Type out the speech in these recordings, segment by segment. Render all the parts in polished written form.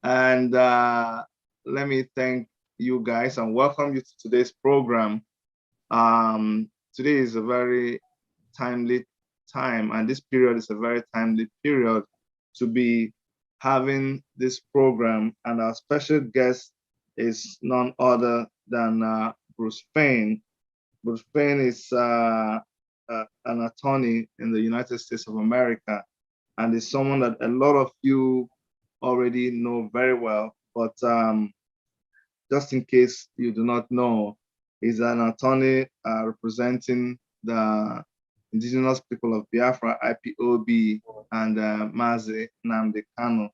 And let me thank you guys and welcome you to today's program. Today is a very timely time, and this period is a very timely period to be having this program. And our special guest is none other than Bruce FEIN. Bruce FEIN is an attorney in the United States of America, and is someone that a lot of you already know very well. But just in case you do not know, he's an attorney representing the indigenous people of Biafra, IPOB, and Mazi Nnamdi Kanu.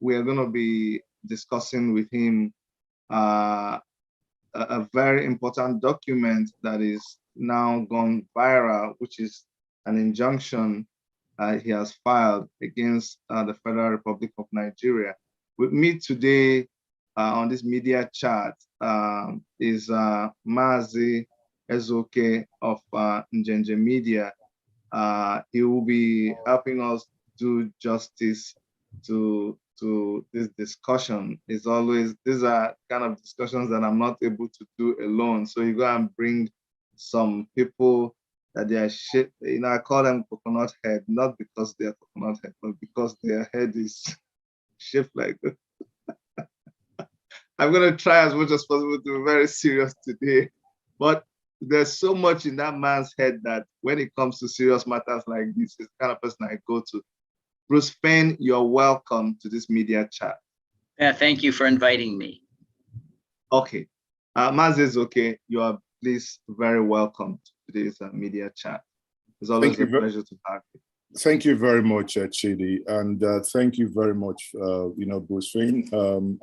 We are going to be discussing with him a very important document that is now gone viral, which is an injunction he has filed against the Federal Republic of Nigeria. With me today on this media chat is Mazi Ezoke of Njenje Media. He will be helping us do justice to this discussion. It's always, these are kind of discussions that I'm not able to do alone. So you go and bring some people that they are shaped, I call them coconut head, not because they are coconut head, but because their head is shaped like this. I'm going to try as much as possible to be very serious today, but there's so much in that man's head that when it comes to serious matters like this, it's the kind of person I go to. Bruce FEIN, you're welcome to this media chat. Yeah, thank you for inviting me. Okay. Mazi Ezoke, you are please very welcome to today's media chat. It's always a pleasure to have you. Thank you very much, Chidi, and thank you very much, Bruce FEIN.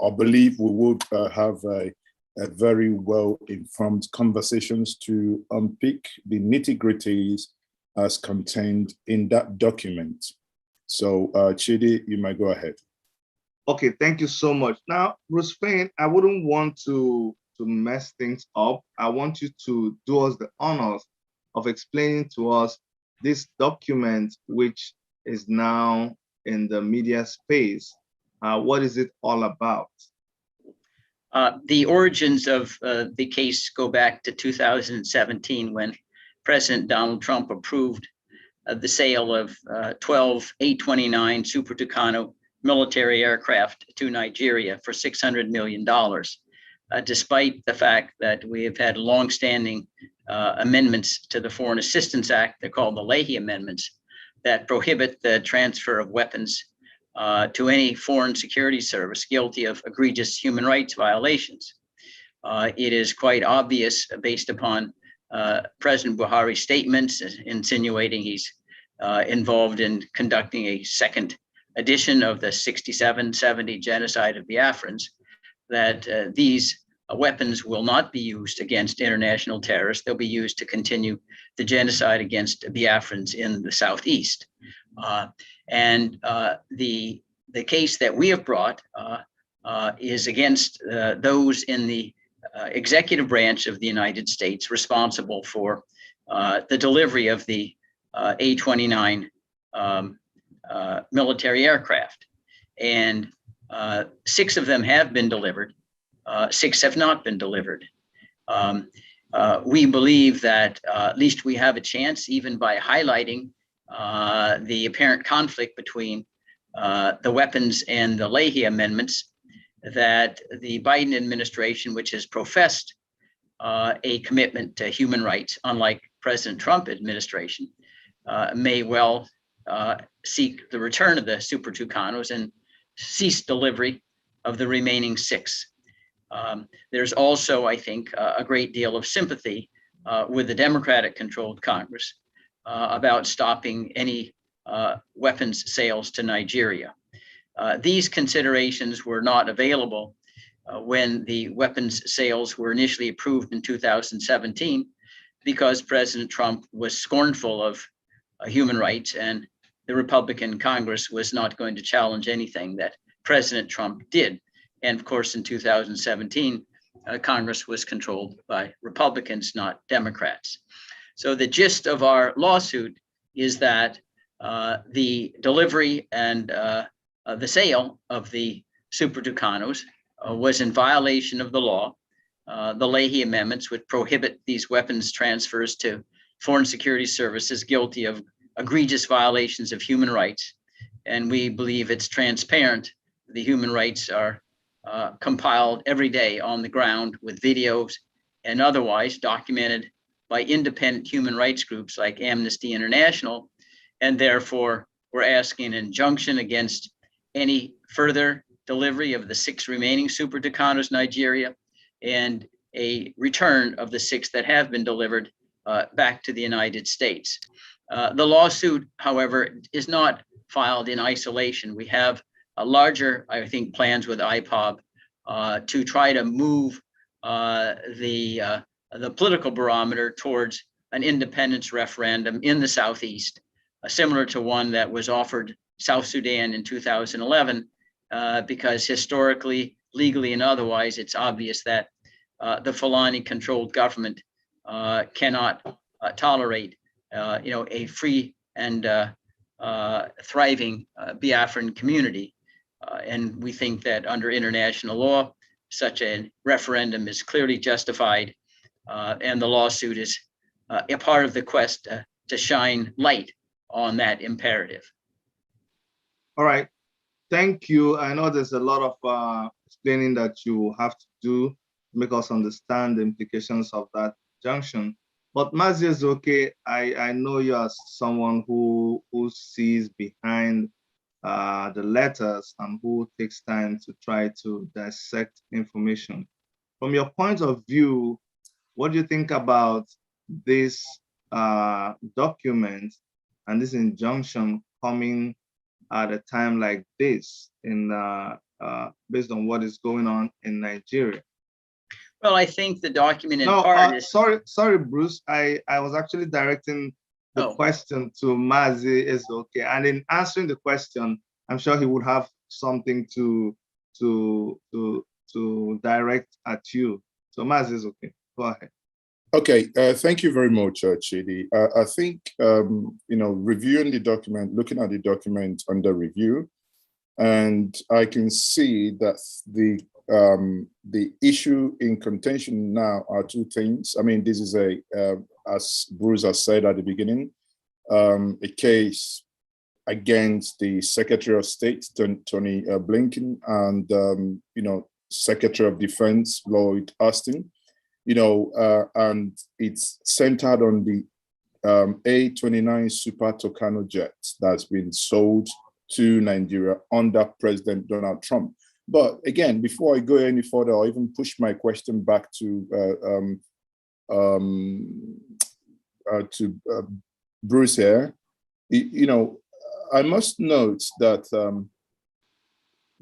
I believe we would have a very well-informed conversations to unpick the nitty-gritties as contained in that document. So, Chidi, you might go ahead. Okay, thank you so much. Now, Bruce FEIN, I wouldn't want to mess things up. I want you to do us the honors of explaining to us this document, which is now in the media space. What is it all about? The origins of the case go back to 2017 when President Donald Trump approved the sale of 12 A-29 Super Tucano military aircraft to Nigeria for $600 million, despite the fact that we have had longstanding amendments to the Foreign Assistance Act. They're called the Leahy amendments that prohibit the transfer of weapons to any foreign security service guilty of egregious human rights violations. It is quite obvious, based upon President Buhari's statements insinuating he's involved in conducting a second edition of the 67-70 genocide of Biafrans, that these weapons will not be used against international terrorists. They'll be used to continue the genocide against Biafrans in the Southeast. The case that we have brought is against those in the executive branch of the United States responsible for the delivery of the A-29 military aircraft. And 6 of them have been delivered. 6 have not been delivered. We believe that at least we have a chance, even by highlighting the apparent conflict between the weapons and the Leahy amendments, that the Biden administration, which has professed a commitment to human rights, unlike President Trump administration, may well seek the return of the Super Tucanos and cease delivery of the remaining 6. There's also, I think, a great deal of sympathy with the Democratic-controlled Congress about stopping any weapons sales to Nigeria. These considerations were not available when the weapons sales were initially approved in 2017, because President Trump was scornful of human rights, and the Republican Congress was not going to challenge anything that President Trump did. And of course, in 2017, Congress was controlled by Republicans, not Democrats. So the gist of our lawsuit is that the delivery and the sale of the Super Tucanos was in violation of the law. The Leahy amendments would prohibit these weapons transfers to foreign security services guilty of egregious violations of human rights. And we believe it's transparent. The human rights are compiled every day on the ground with videos and otherwise documented by independent human rights groups like Amnesty International. And therefore, we're asking an injunction against any further delivery of the 6 remaining Super Tucanos Nigeria and a return of the 6 that have been delivered back to the United States. The lawsuit, however, is not filed in isolation. We have a larger, I think, plans with IPOB to try to move the political barometer towards an independence referendum in the Southeast, similar to one that was offered South Sudan in 2011, because historically, legally, and otherwise, it's obvious that the Fulani-controlled government cannot tolerate, a free and thriving Biafran community. And we think that under international law, such a referendum is clearly justified, and the lawsuit is a part of the quest to shine light on that imperative. All right, thank you. I know there's a lot of explaining that you have to do to make us understand the implications of that junction. But Mazi Ezeoke, I know you are someone who sees behind the letters and who takes time to try to dissect information. From your point of view, what do you think about this document and this injunction coming at a time like this, in based on what is going on in Nigeria? Well, I think the document in part is... Sorry, Bruce. I was actually directing the question to Mazi Ezeoke, and in answering the question, I'm sure he would have something to direct at you. So Mazi Ezeoke, go ahead. Okay, thank you very much, Chidi. I think, reviewing the document, looking at the document under review, and I can see that the issue in contention now are 2 things. I mean, this is as Bruce has said at the beginning, a case against the Secretary of State, Tony Blinken, and, Secretary of Defense, Lloyd Austin. And it's centered on the A-29 Super Tucano jet that's been sold to Nigeria under President Donald Trump. But again, before I go any further, I'll even push my question back to Bruce here. I must note that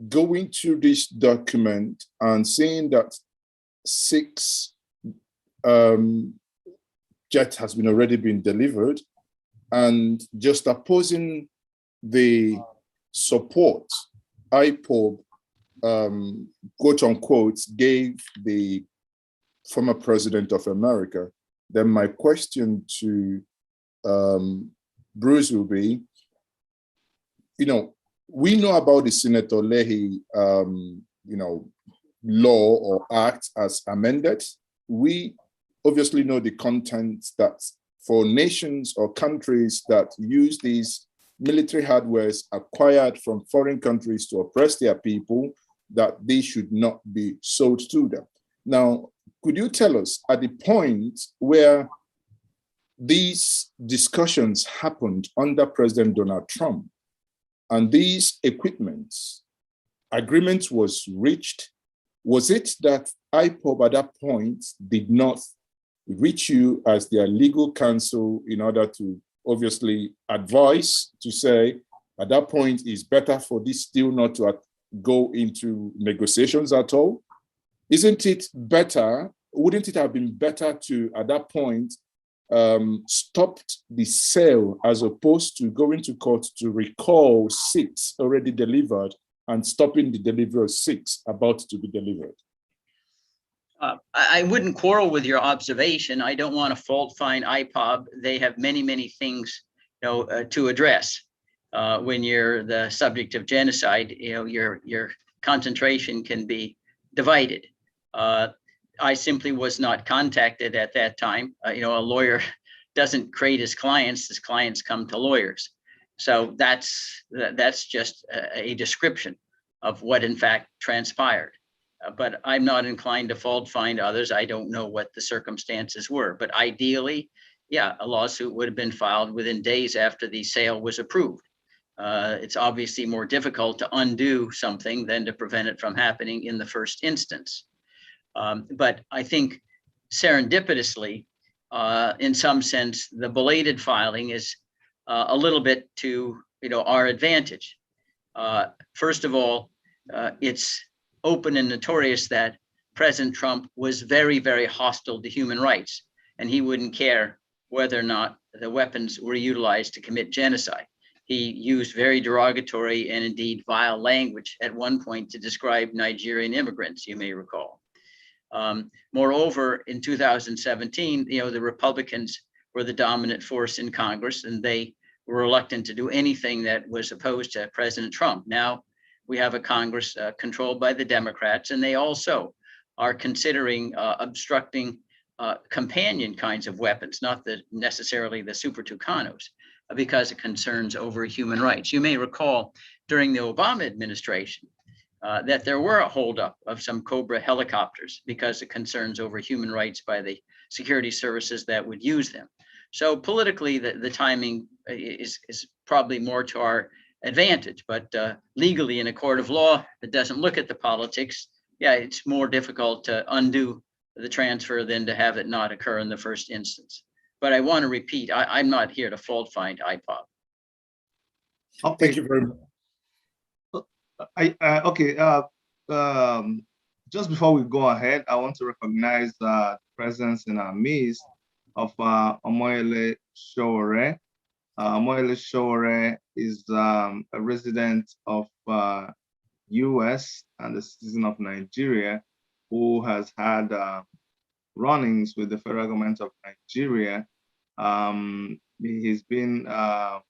going through this document and seeing that 6 jet has already been delivered, and just opposing the support IPOB, quote unquote, gave the former president of America, then my question to Bruce will be, we know about the Senator Leahy, law or act as amended. We obviously know the content that for nations or countries that use these military hardwares acquired from foreign countries to oppress their people, that they should not be sold to them. Now, could you tell us at the point where these discussions happened under President Donald Trump and these agreements was reached, was it that IPOB at that point did not reach you as their legal counsel in order to obviously advise to say, at that point, it's better for this deal not to go into negotiations at all? Isn't it better, wouldn't it have been better to, at that point, stopped the sale as opposed to going to court to recall 6 already delivered and stopping the delivery of 6 about to be delivered? I wouldn't quarrel with your observation. I don't want to fault find IPOB. They have many, many things to address. when you're the subject of genocide, your concentration can be divided. I simply was not contacted at that time. A lawyer doesn't create his clients come to lawyers. So that's just a description of what in fact transpired. But I'm not inclined to fault find others. I don't know what the circumstances were, but ideally, yeah, a lawsuit would have been filed within days after the sale was approved. It's obviously more difficult to undo something than to prevent it from happening in the first instance. But I think serendipitously, in some sense, the belated filing is a little bit to our advantage. First of all, it's open and notorious that President Trump was very, very hostile to human rights, and he wouldn't care whether or not the weapons were utilized to commit genocide. He used very derogatory and indeed vile language at one point to describe Nigerian immigrants, you may recall. Moreover, in 2017, the Republicans were the dominant force in Congress, and they were reluctant to do anything that was opposed to President Trump. Now we have a Congress controlled by the Democrats, and they also are considering obstructing companion kinds of weapons, not necessarily the Super Tucanos, because of concerns over human rights. You may recall during the Obama administration that there were a holdup of some Cobra helicopters because of concerns over human rights by the security services that would use them. So politically, the timing is probably more to our advantage, but legally in a court of law that doesn't look at the politics, yeah, it's more difficult to undo the transfer than to have it not occur in the first instance. But I want to repeat, I'm not here to fault find IPOB. Okay. Thank you very much. Just before we go ahead, I want to recognize the presence in our midst of Omoyele Sowore. Omoyele Sowore is a resident of US and a citizen of Nigeria who has had run-ins with the federal government of Nigeria. He's been a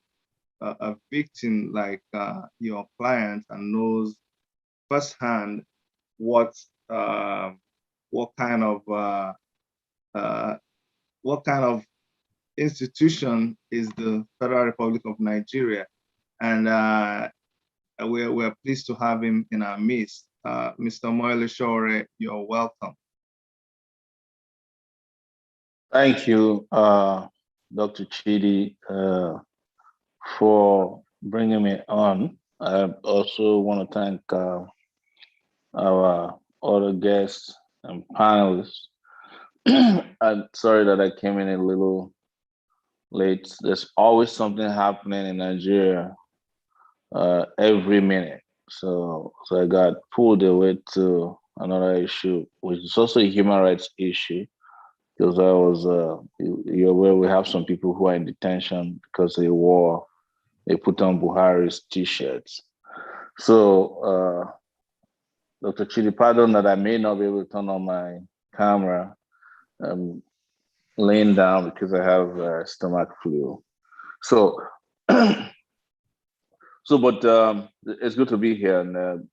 victim like your client and knows firsthand what kind of institution is the Federal Republic of Nigeria, and we're pleased to have him in our midst. Mr. Omoyele Sowore, you're welcome. Thank you, Dr. Chidi, for bringing me on. I also want to thank our other guests and panelists. I'm sorry that I came in a little late. There's always something happening in Nigeria every minute. So I got pulled away to another issue, which is also a human rights issue. Because I was, you're aware we have some people who are in detention because they put on Buhari's t-shirts. So, Dr. Chidi, pardon that I may not be able to turn on my camera. I'm laying down because I have stomach flu. So, but it's good to be here, and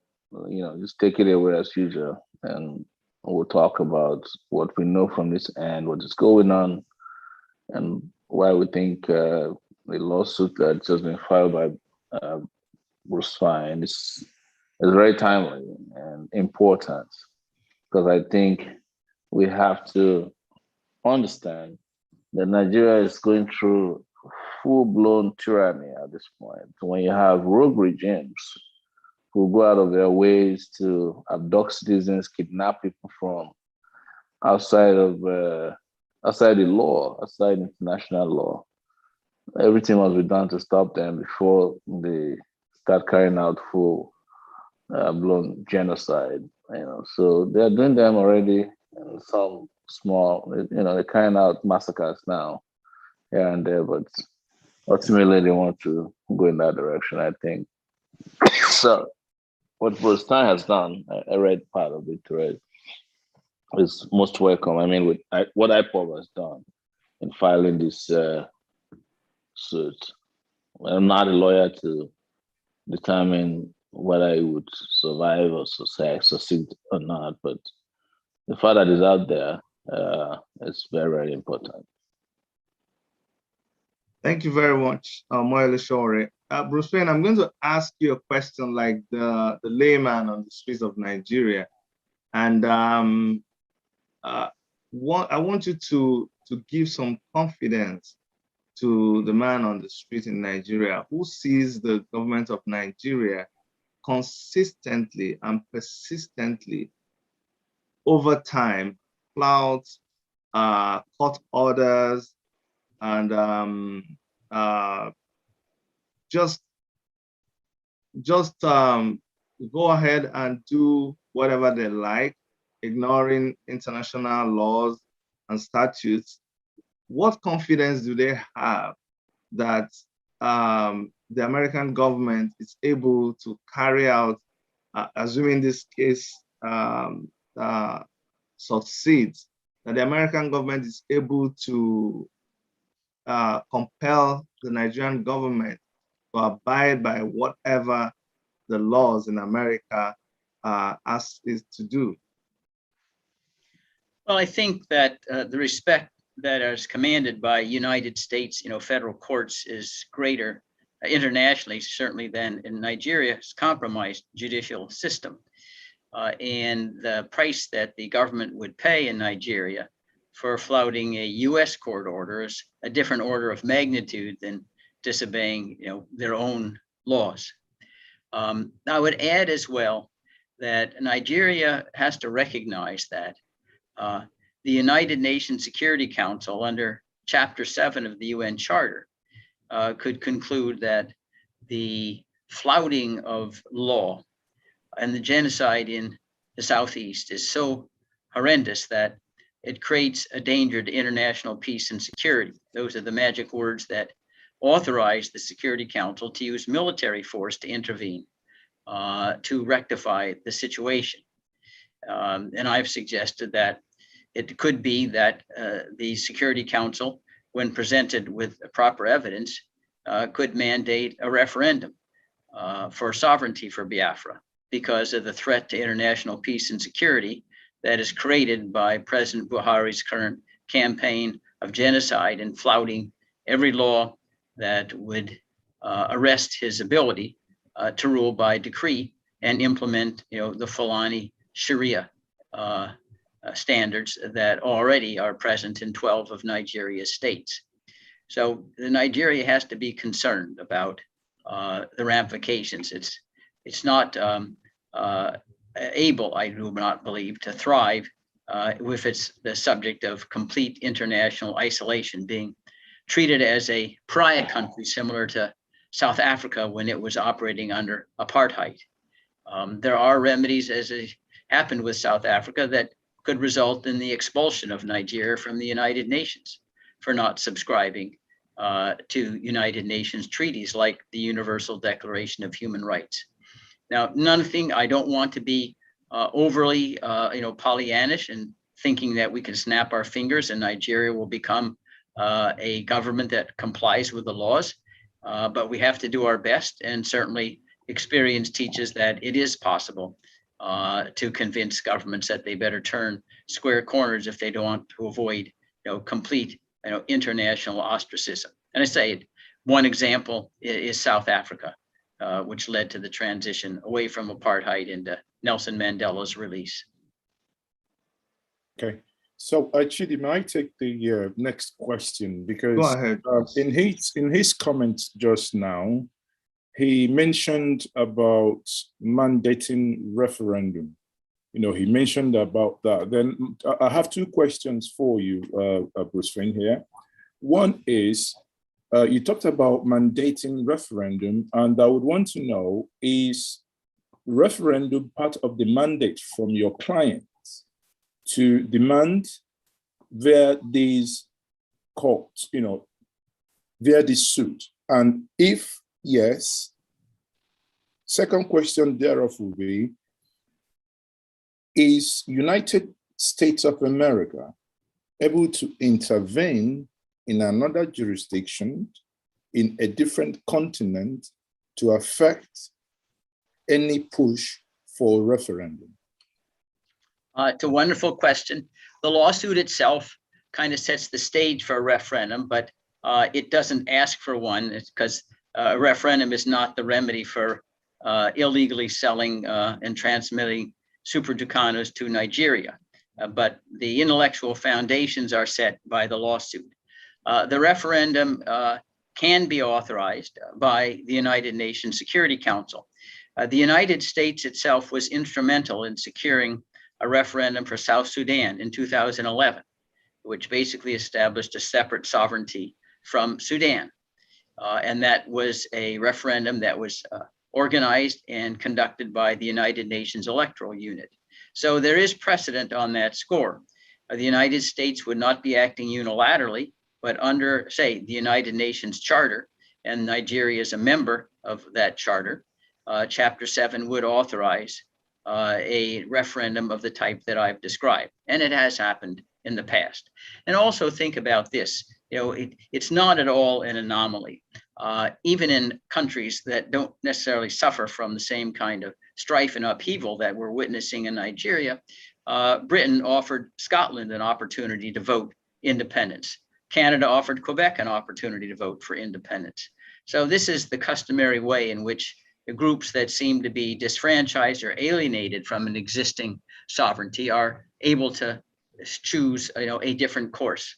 just take it away as usual, and we'll talk about what we know from this end, what is going on, and why we think the lawsuit that's just been filed by Bruce FEIN is very timely and important, because I think we have to understand that Nigeria is going through full-blown tyranny at this point. When you have rogue regimes who go out of their ways to abduct citizens, kidnap people from outside the law, outside international law. Everything must be done to stop them before they start carrying out full-blown genocide. So they are doing them already. Some small, they're carrying out massacres now, here and there, but ultimately they want to go in that direction, I think. So what Bruce FEIN has done, I read part of it, right, is most welcome. I mean, what IPOB has done in filing this suit I'm not a lawyer to determine whether it would survive or succeed or not, but the fact that it's out there is very, very important. Thank you very much, Moele Shore. Bruce Wayne, I'm going to ask you a question like the layman on the streets of Nigeria. And I want you to give some confidence to the man on the street in Nigeria who sees the government of Nigeria consistently and persistently over time flout court orders and just go ahead and do whatever they like, ignoring international laws and statutes. What confidence do they have that the American government is able to carry out, assuming this case succeeds, that the American government is able to compel the Nigerian government to abide by whatever the laws in America ask it to do? Well, I think that the respect that is commanded by United States, federal courts is greater internationally, certainly, than in Nigeria's compromised judicial system. And the price that the government would pay in Nigeria for flouting a U.S. court order is a different order of magnitude than disobeying, their own laws. I would add as well that Nigeria has to recognize that the United Nations Security Council, under Chapter 7 of the UN Charter, could conclude that the flouting of law and the genocide in the Southeast is so horrendous that it creates a danger to international peace and security. Those are the magic words that authorize the Security Council to use military force to intervene to rectify the situation. And I've suggested that it could be that the Security Council, when presented with proper evidence, could mandate a referendum for sovereignty for Biafra because of the threat to international peace and security that is created by President Buhari's current campaign of genocide and flouting every law that would arrest his ability to rule by decree and implement, the Fulani Sharia standards that already are present in 12 of Nigeria's states. So Nigeria has to be concerned about the ramifications. It's not able, I do not believe, to thrive if it's the subject of complete international isolation, being treated as a pariah country similar to South Africa when it was operating under apartheid. There are remedies, as it happened with South Africa, that could result in the expulsion of Nigeria from the United Nations for not subscribing to United Nations treaties like the Universal Declaration of Human Rights. Now, I don't want to be overly, Pollyannish and thinking that we can snap our fingers and Nigeria will become a government that complies with the laws. But we have to do our best, and certainly experience teaches that it is possible to convince governments that they better turn square corners if they don't want to avoid, complete, international ostracism. And I say one example is South Africa, which led to the transition away from apartheid into Nelson Mandela's release. Okay. So Chidi, may I take the next question? Because go ahead. In his comments just now, he mentioned about mandating referendum. He mentioned about that. Then I have two questions for you, Bruce Wayne here. One is, you talked about mandating referendum, and I would want to know, is referendum part of the mandate from your clients to demand via these courts, via this suit? And if yes, second question thereof will be, is United States of America able to intervene in another jurisdiction in a different continent to affect any push for referendum? It's a wonderful question. The lawsuit itself kind of sets the stage for a referendum, but it doesn't ask for one. It's because a referendum is not the remedy for illegally selling and transmitting super tucanos to Nigeria. But the intellectual foundations are set by the lawsuit. The referendum can be authorized by the United Nations Security Council. The United States itself was instrumental in securing a referendum for South Sudan in 2011, which basically established a separate sovereignty from Sudan. And that was a referendum that was organized and conducted by the United Nations Electoral Unit. So there is precedent on that score. The United States would not be acting unilaterally, but under, say, the United Nations Charter, and Nigeria is a member of that charter, Chapter 7 would authorize a referendum of the type that I've described. And it has happened in the past. And also think about this, it's not at all an anomaly. Even in countries that don't necessarily suffer from the same kind of strife and upheaval that we're witnessing in Nigeria, Britain offered Scotland an opportunity to vote independence. Canada offered Quebec an opportunity to vote for independence. So this is the customary way in which the groups that seem to be disfranchised or alienated from an existing sovereignty are able to choose a different course.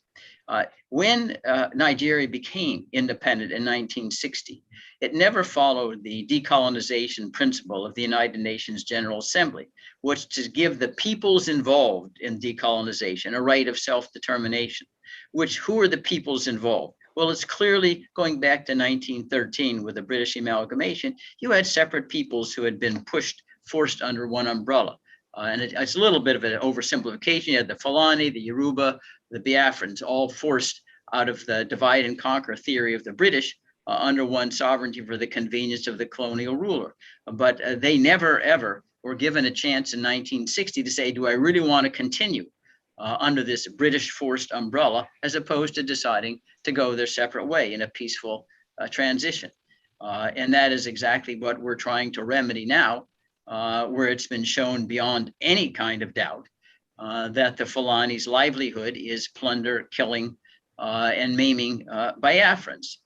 When Nigeria became independent in 1960, it never followed the decolonization principle of the United Nations General Assembly, which to give the peoples involved in decolonization a right of self-determination. Who are the peoples involved? Well, it's clearly going back to 1913 with the British amalgamation. You had separate peoples who had been forced under one umbrella. And it's a little bit of an oversimplification. You had the Fulani, the Yoruba, the Biafrans, all forced out of the divide and conquer theory of the British under one sovereignty for the convenience of the colonial ruler. But they never, ever were given a chance in 1960 to say, do I really want to continue under this British forced umbrella, as opposed to deciding to go their separate way in a peaceful transition. And that is exactly what we're trying to remedy now, where it's been shown beyond any kind of doubt that the Fulani's livelihood is plunder, killing, and maiming Biafrans.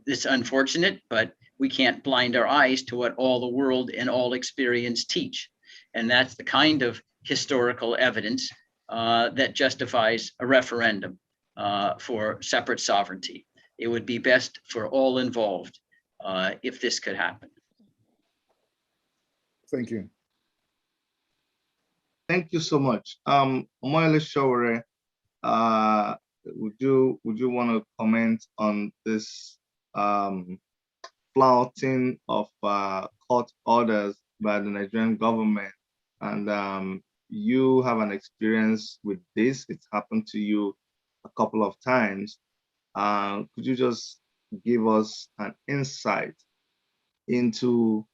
It's unfortunate, but we can't blind our eyes to what all the world and all experience teach. And that's the kind of historical evidence that justifies a referendum for separate sovereignty. It would be best for all involved if this could happen. Thank you. Thank you so much. Omoyele Sowore, would you want to comment on this flouting of court orders by the Nigerian government? And you have an experience with this. It's happened to you a couple of times. Could you just give us an insight into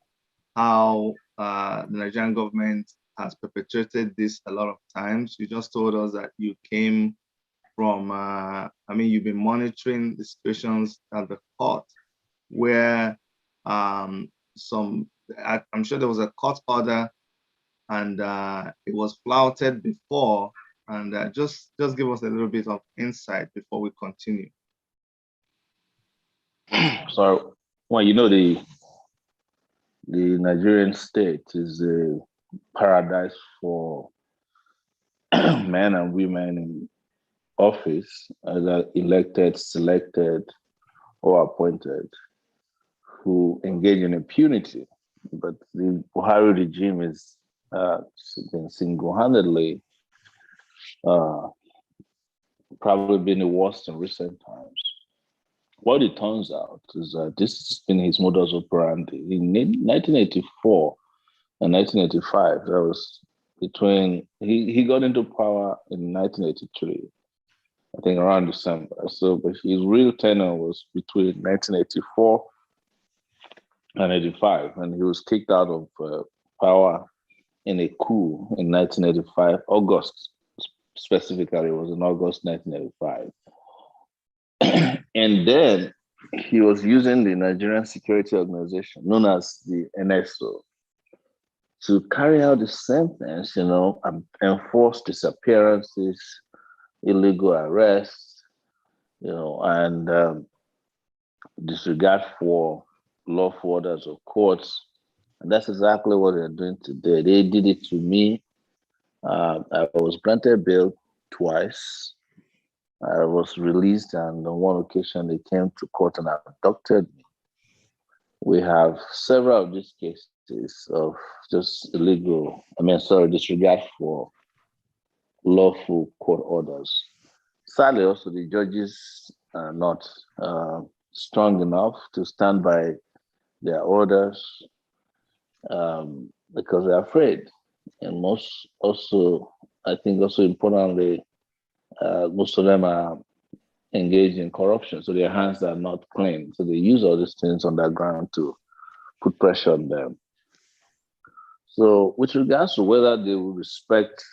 how the Nigerian government has perpetrated this a lot of times? You just told us that you came from, you've been monitoring the situations at the court where I'm sure there was a court order and it was flouted before. And just give us a little bit of insight before we continue. So, well, the Nigerian state is a paradise for men and women in office, either elected, selected, or appointed, who engage in impunity. But the Buhari regime is been single-handedly probably been the worst in recent times. What it turns out is that this has been his modus operandi. In 1984 and 1985, that was between, he got into power in 1983, I think around December. So, but his real tenure was between 1984 and 85, and he was kicked out of power in a coup in 1985, August specifically, it was in August 1985. And then he was using the Nigerian security organization known as the NSO to carry out the same things, and enforce disappearances, illegal arrests, and disregard for lawful orders of courts. And that's exactly what they're doing today. They did it to me. I was granted bail twice. I was released, and on one occasion they came to court and abducted me. We have several of these cases of just disregard for lawful court orders. Sadly, also the judges are not strong enough to stand by their orders because they're afraid. And I think also importantly, most of them are engaged in corruption, so their hands are not clean. So they use all these things on the ground to put pressure on them. So with regards to whether they will respect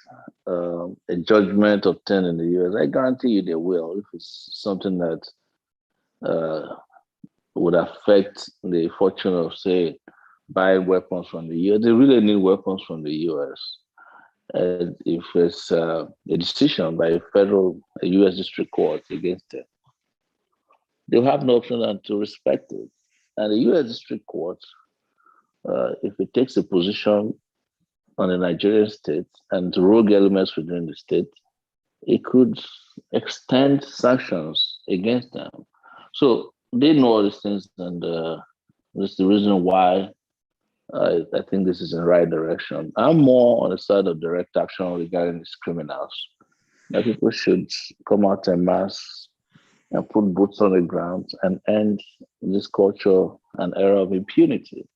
a judgment obtained in the US, I guarantee you they will, if it's something that would affect the fortune of, say, buying weapons from the US. They really need weapons from the US. And if it's a decision by a US district court against them, they'll have no option than to respect it. And the US district court, if it takes a position on the Nigerian state and rogue elements within the state, it could extend sanctions against them. So they know all these things, and that's the reason why I think this is in the right direction. I'm more on the side of direct action regarding these criminals. That people should come out en masse and put boots on the ground and end this culture and era of impunity.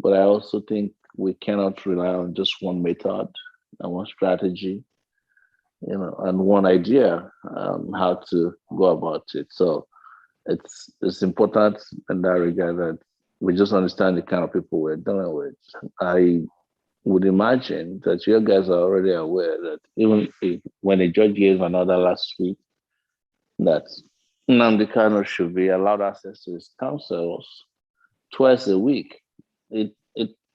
But I also think we cannot rely on just one method and one strategy, and one idea how to go about it. So it's important in that regard that we just understand the kind of people we're dealing with. I would imagine that you guys are already aware that even when a judge gave an order last week that Nnamdi Kanu should be allowed access to his counsels twice a week,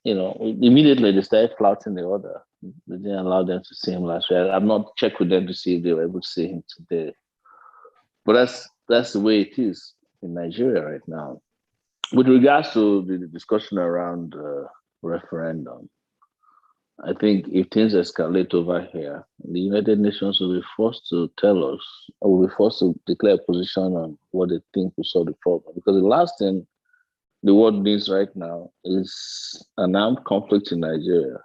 immediately they started flouting the order. They didn't allow them to see him last week. I've not checked with them to see if they were able to see him today. But that's the way it is in Nigeria right now. With regards to the discussion around referendum, I think if things escalate over here, the United Nations will be forced to tell us, or will be forced to declare a position on what they think will solve the problem. Because the last thing the world needs right now is an armed conflict in Nigeria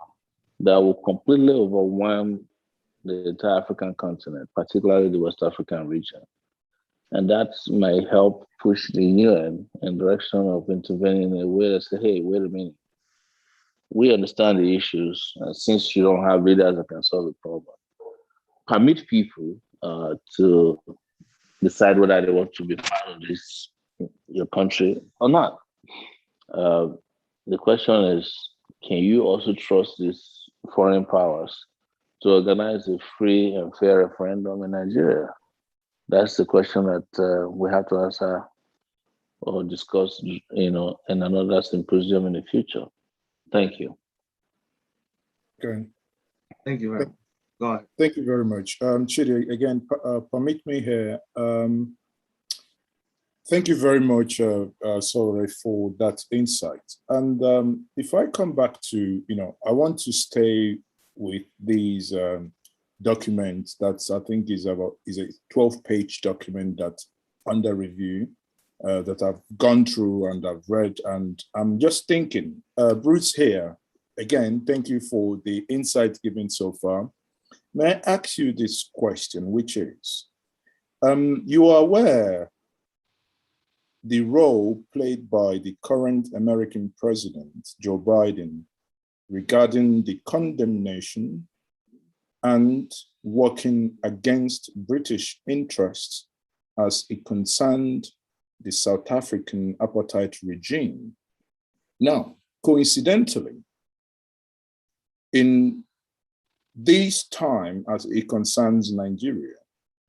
that will completely overwhelm the entire African continent, particularly the West African region. And that might help push the UN in the direction of intervening in a way that say, hey, wait a minute. We understand the issues, since you don't have leaders that can solve the problem. Permit people to decide whether they want to be part of your country or not. The question is, can you also trust these foreign powers to organize a free and fair referendum in Nigeria? That's the question that we have to answer or discuss, in another symposium in the future. Thank you. Okay. Thank you very much. Go ahead. Thank you very much. Chidi, again, permit me here. Thank you very much, Sorry, for that insight. And if I come back to, I want to stay with these documents that I think is a 12-page document that's under review, that I've gone through and I've read, and I'm just thinking, Bruce here, again, thank you for the insight given so far. May I ask you this question, which is, you are aware the role played by the current American president, Joe Biden, regarding the condemnation and working against British interests as it concerned the South African apartheid regime. Now, coincidentally, in this time as it concerns Nigeria,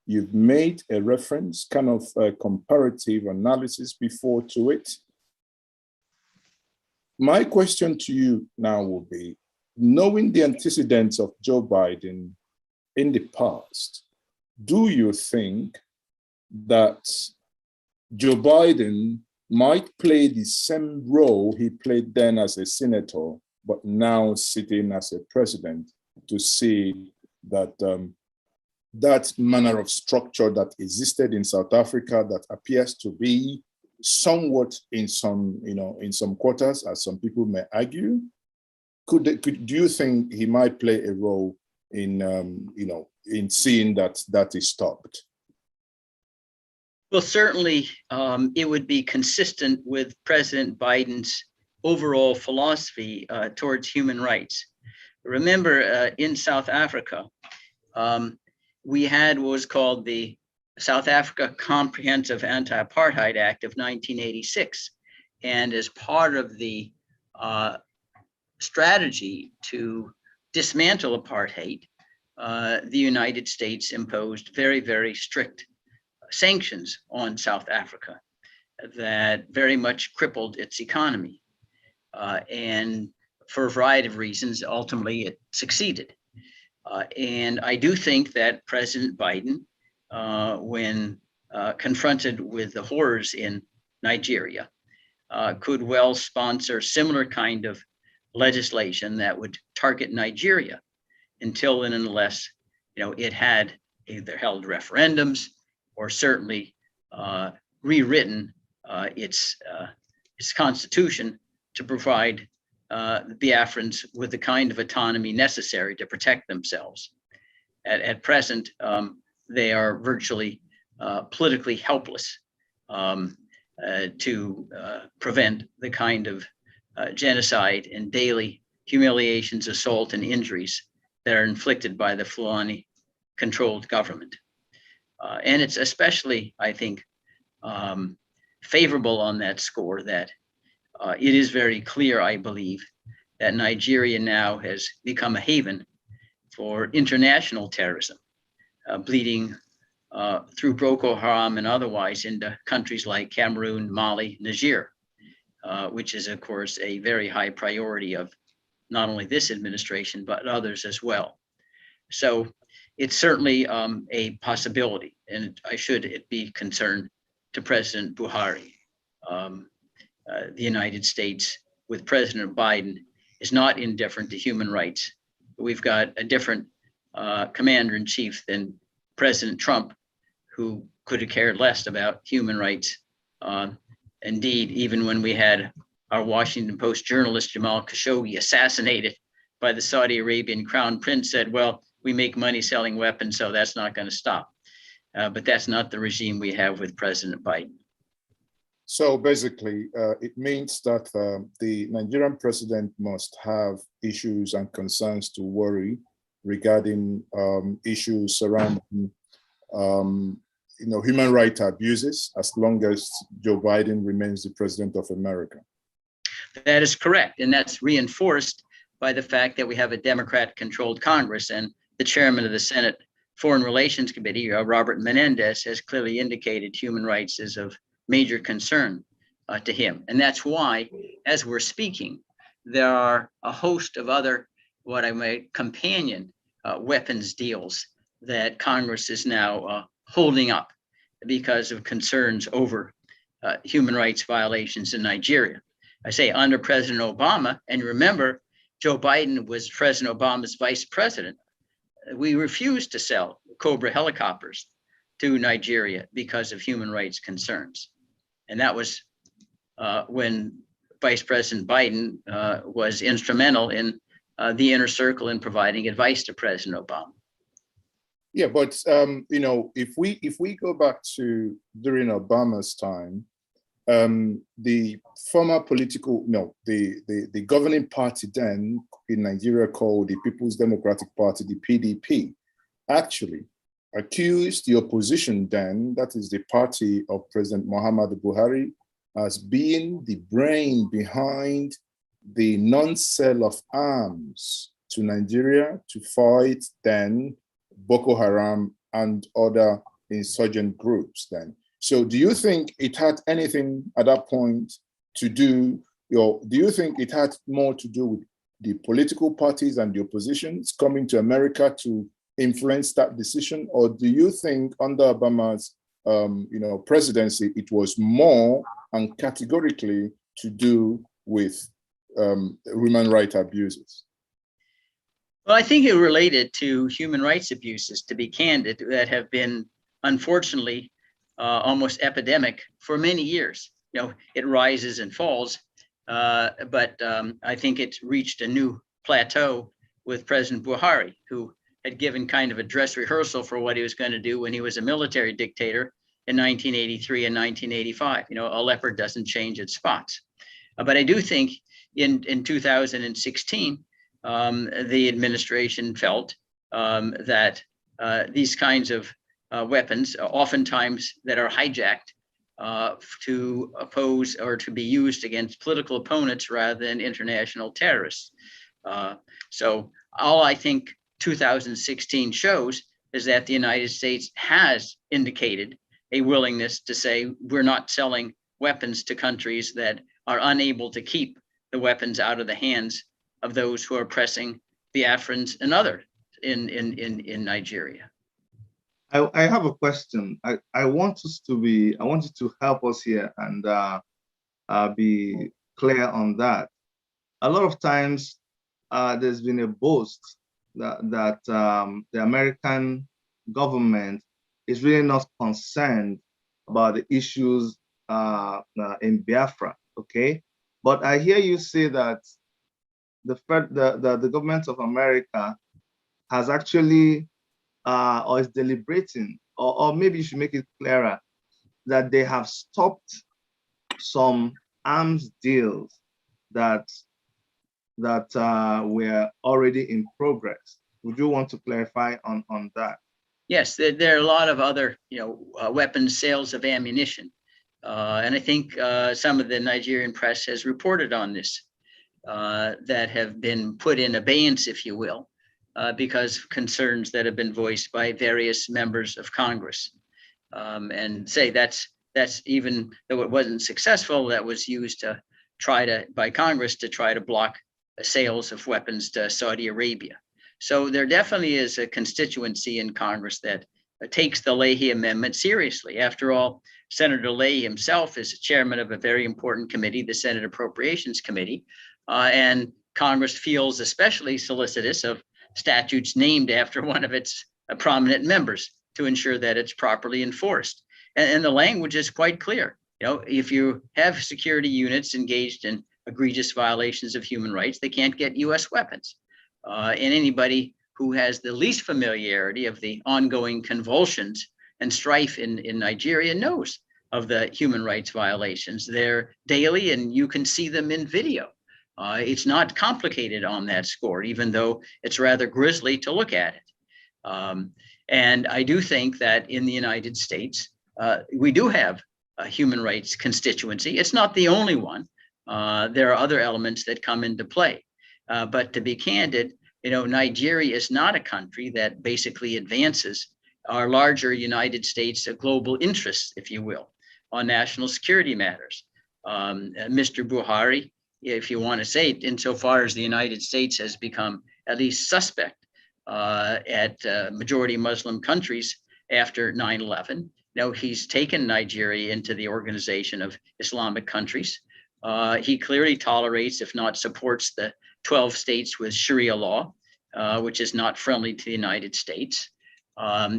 You've made a reference, kind of a comparative analysis before to it. My question to you now will be, knowing the antecedents of Joe Biden in the past, do you think that Joe Biden might play the same role he played then as a senator, but now sitting as a president, to see that that manner of structure that existed in South Africa that appears to be somewhat in some, in some quarters, as some people may argue, do you think he might play a role in, in seeing that that is stopped? Well, certainly it would be consistent with President Biden's overall philosophy towards human rights. Remember, in South Africa, we had what was called the South Africa Comprehensive Anti-Apartheid Act of 1986. And as part of the strategy to dismantle apartheid, the United States imposed very, very strict sanctions on South Africa that very much crippled its economy. And for a variety of reasons, ultimately it succeeded. And I do think that President Biden, when confronted with the horrors in Nigeria, could well sponsor similar kind of legislation that would target Nigeria until and unless it had either held referendums or certainly rewritten its constitution to provide the Biafrans with the kind of autonomy necessary to protect themselves. At present, they are virtually politically helpless to prevent the kind of genocide and daily humiliations, assault, and injuries that are inflicted by the Fulani-controlled government. And it's especially, I think, favorable on that score that it is very clear, I believe, that Nigeria now has become a haven for international terrorism, bleeding through Boko Haram and otherwise into countries like Cameroon, Mali, Niger, which is, of course, a very high priority of not only this administration, but others as well. So it's certainly a possibility, and I should be concerned to President Buhari. The United States with President Biden is not indifferent to human rights. We've got a different commander-in-chief than President Trump, who could have cared less about human rights. Indeed, even when we had our Washington Post journalist Jamal Khashoggi assassinated by the Saudi Arabian crown prince, said, well, we make money selling weapons, so that's not going to stop. But that's not the regime we have with President Biden. So basically, it means that the Nigerian president must have issues and concerns to worry regarding issues surrounding human rights abuses, as long as Joe Biden remains the president of America. That is correct. And that's reinforced by the fact that we have a Democrat-controlled Congress, and the chairman of the Senate Foreign Relations Committee, Robert Menendez, has clearly indicated human rights is of major concern to him. And that's why, as we're speaking, there are a host of other, what I might companion weapons deals that Congress is now holding up because of concerns over human rights violations in Nigeria. I say under President Obama, and remember, Joe Biden was President Obama's vice president. We refused to sell Cobra helicopters to Nigeria because of human rights concerns. And that was when Vice President Biden was instrumental in the inner circle in providing advice to President Obama. Yeah, but if we go back to during Obama's time, the former the governing party then in Nigeria, called the People's Democratic Party, the PDP, actually accused the opposition then, that is the party of President Muhammadu Buhari, as being the brain behind the non-sale of arms to Nigeria to fight then Boko Haram and other insurgent groups then. So do you think it had anything at that point to do, do you think it had more to do with the political parties and the oppositions coming to America to influence that decision? Or do you think under Obama's presidency, it was more and categorically to do with human rights abuses? Well, I think it related to human rights abuses, to be candid, that have been, unfortunately, almost epidemic for many years. It rises and falls, but I think it's reached a new plateau with President Buhari, who had given kind of a dress rehearsal for what he was going to do when he was a military dictator in 1983 and 1985. A leopard doesn't change its spots. But I do think in 2016, the administration felt that these kinds of weapons, oftentimes that are hijacked to oppose or to be used against political opponents rather than international terrorists. So all I think 2016 shows is that the United States has indicated a willingness to say we're not selling weapons to countries that are unable to keep the weapons out of the hands of those who are oppressing Biafrans and others in Nigeria. I have a question. I want you to help us here and be clear on that. A lot of times there's been a boast that the American government is really not concerned about the issues in Biafra, okay? But I hear you say that the government of America has actually, or is deliberating, or maybe you should make it clearer, that they have stopped some arms deals that were already in progress. Would you want to clarify on that? Yes, there are a lot of other, weapons sales of ammunition. And I think some of the Nigerian press has reported on this, that have been put in abeyance, if you will, because of concerns that have been voiced by various members of Congress. And say that's even though it wasn't successful, that was used by Congress to try to block sales of weapons to Saudi Arabia. So there definitely is a constituency in Congress that takes the Leahy Amendment seriously. After all, Senator Leahy himself is chairman of a very important committee, the Senate Appropriations Committee, and Congress feels especially solicitous of statutes named after one of its prominent members to ensure that it's properly enforced. And the language is quite clear. If you have security units engaged in egregious violations of human rights, they can't get U.S. weapons. And anybody who has the least familiarity of the ongoing convulsions and strife in Nigeria knows of the human rights violations. They're daily, and you can see them in video. It's not complicated on that score, even though it's rather grisly to look at it. And I do think that in the United States, we do have a human rights constituency. It's not the only one. There are other elements that come into play. But to be candid, Nigeria is not a country that basically advances our larger United States global interests, if you will, on national security matters. Mr. Buhari, if you want to say it, insofar as the United States has become at least suspect at majority Muslim countries after 9/11. He's taken Nigeria into the Organization of Islamic Countries. He clearly tolerates, if not supports, the 12 states with Sharia law, which is not friendly to the United States.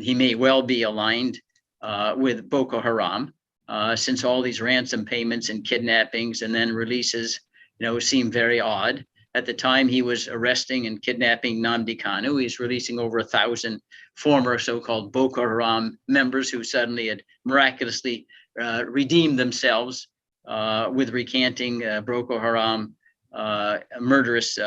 He may well be aligned with Boko Haram, since all these ransom payments and kidnappings and then releases, seem very odd. At the time he was arresting and kidnapping Nnamdi Kanu, he's releasing over 1,000 former so-called Boko Haram members who suddenly had miraculously redeemed themselves with recanting Boko Haram murderous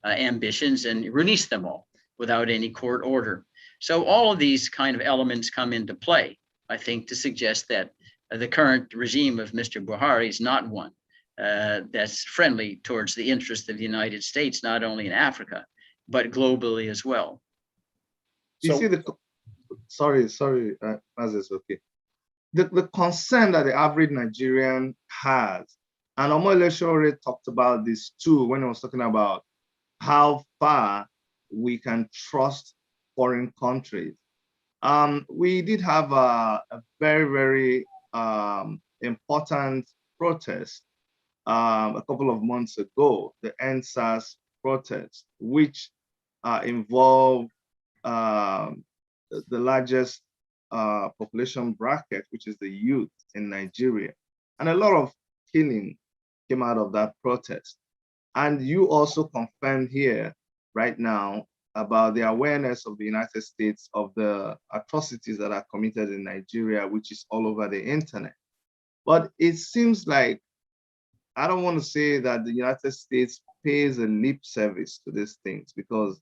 ambitions, and released them all without any court order. So all of these kind of elements come into play, I think, to suggest that the current regime of Mr. Buhari is not one that's friendly towards the interests of the United States, not only in Africa, but globally as well. You see sorry, Moses, okay. The concern that the average Nigerian has, and Omoyele already talked about this too when he was talking about how far we can trust foreign countries. We did have a very, very important protest a couple of months ago, the NSAS protest, which involved the largest population bracket, which is the youth in Nigeria. And a lot of killing came out of that protest. And you also confirmed here right now about the awareness of the United States of the atrocities that are committed in Nigeria, which is all over the internet. But it seems like, I don't want to say that the United States pays a lip service to these things, because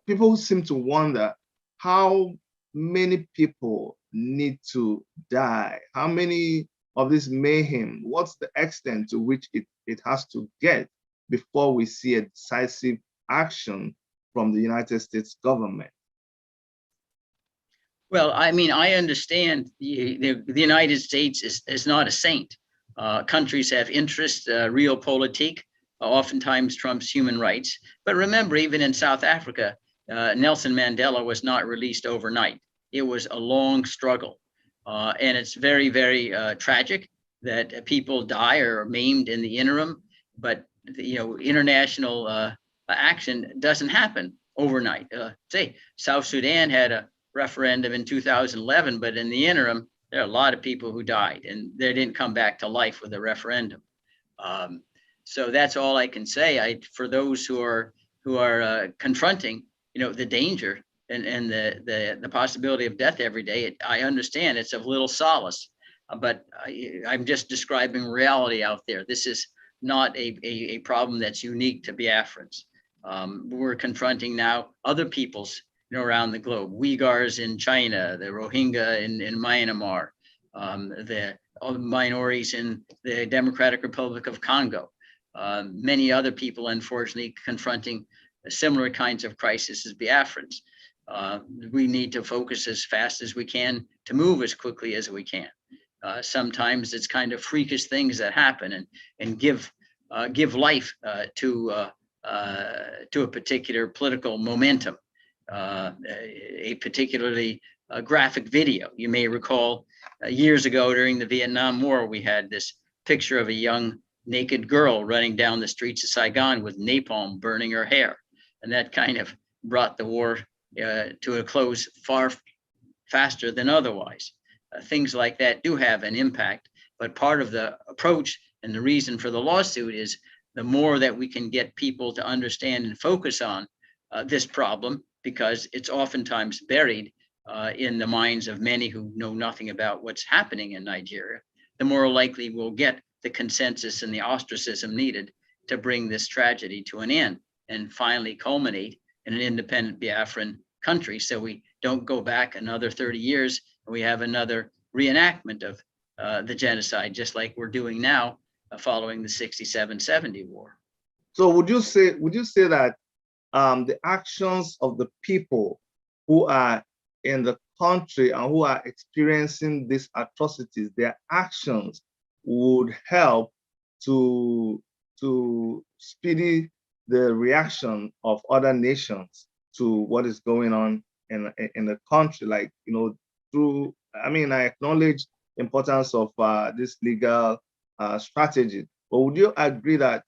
people seem to wonder how many people need to die, how many of this mayhem, what's the extent to which it has to get before we see a decisive action from the United States government. Well, I mean, I understand the United States is not a saint. Countries have interests, realpolitik, oftentimes trumps human rights. But remember, even in South Africa, Nelson Mandela was not released overnight. It was a long struggle. And it's very, very tragic that people die or are maimed in the interim. But international action doesn't happen overnight. Say, South Sudan had a referendum in 2011, but in the interim, there are a lot of people who died, and they didn't come back to life with a referendum. So that's all I can say. For those who are confronting, the danger and the possibility of death every day, I understand it's of little solace, but I'm just describing reality out there. This is not a problem that's unique to Biafrans. We're confronting now other peoples around the globe, Uyghurs in China, the Rohingya in Myanmar, the minorities in the Democratic Republic of Congo, many other people, unfortunately, confronting similar kinds of crises as Biafrans. We need to focus as fast as we can to move as quickly as we can. Sometimes it's kind of freakish things that happen and give life to a particular political momentum. A particularly graphic video. You may recall years ago during the Vietnam War, we had this picture of a young naked girl running down the streets of Saigon with napalm burning her hair. And that kind of brought the war to a close far faster than otherwise. Things like that do have an impact, but part of the approach and the reason for the lawsuit is the more that we can get people to understand and focus on this problem, because it's oftentimes buried in the minds of many who know nothing about what's happening in Nigeria, the more likely we'll get the consensus and the ostracism needed to bring this tragedy to an end and finally culminate in an independent Biafran country, so we don't go back another 30 years and we have another reenactment of the genocide, just like we're doing now following the 67-70 war. So would you say that the actions of the people who are in the country and who are experiencing these atrocities, their actions would help to speedy the reaction of other nations to what is going on in the country? Like, through, I acknowledge the importance of this legal strategy, but would you agree that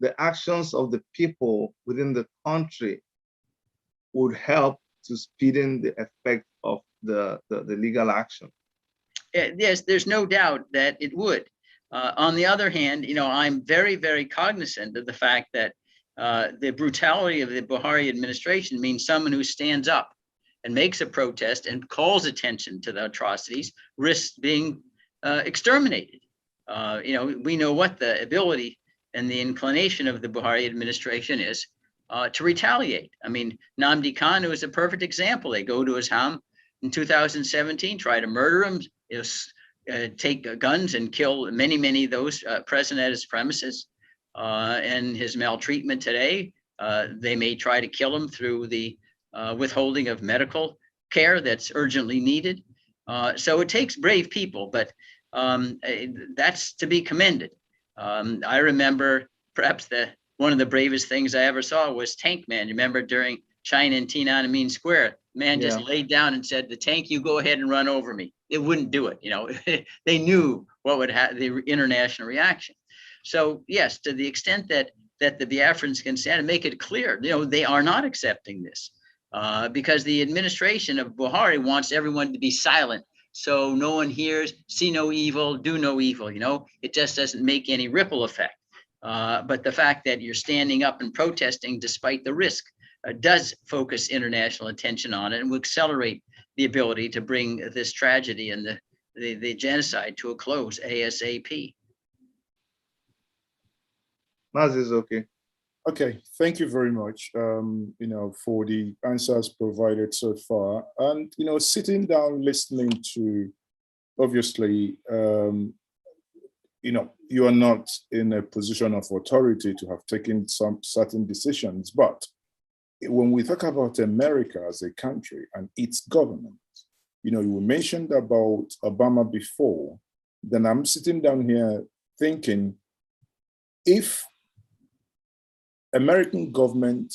the actions of the people within the country would help to speeden the effect of the legal action? Yes, there's no doubt that it would. On the other hand, I'm very, very cognizant of the fact that the brutality of the Buhari administration means someone who stands up and makes a protest and calls attention to the atrocities risks being exterminated. We know what the ability and the inclination of the Buhari administration is to retaliate. Nnamdi Kanu is a perfect example. They go to his home in 2017, try to murder him, take guns and kill many of those present at his premises. And his maltreatment today, they may try to kill him through the withholding of medical care that's urgently needed. So it takes brave people, but that's to be commended. I remember perhaps one of the bravest things I ever saw was Tank Man. You remember during China and Tiananmen Square, man just laid down and said, "The tank, you go ahead and run over me." It wouldn't do it. You know, they knew what would have the international reaction. So yes, to the extent that the Biafrans can stand and make it clear, you know, they are not accepting this because the administration of Buhari wants everyone to be silent. So no one hears, see no evil, do no evil. You know, it just doesn't make any ripple effect. But the fact that you're standing up and protesting despite the risk does focus international attention on it and will accelerate the ability to bring this tragedy and the genocide to a close ASAP. Naz is okay. Okay, thank you very much, you know, for the answers provided so far. And, you know, sitting down, listening to, obviously, you know, you are not in a position of authority to have taken some certain decisions, but when we talk about America as a country and its government, you know, you mentioned about Obama before, then I'm sitting down here thinking, if American government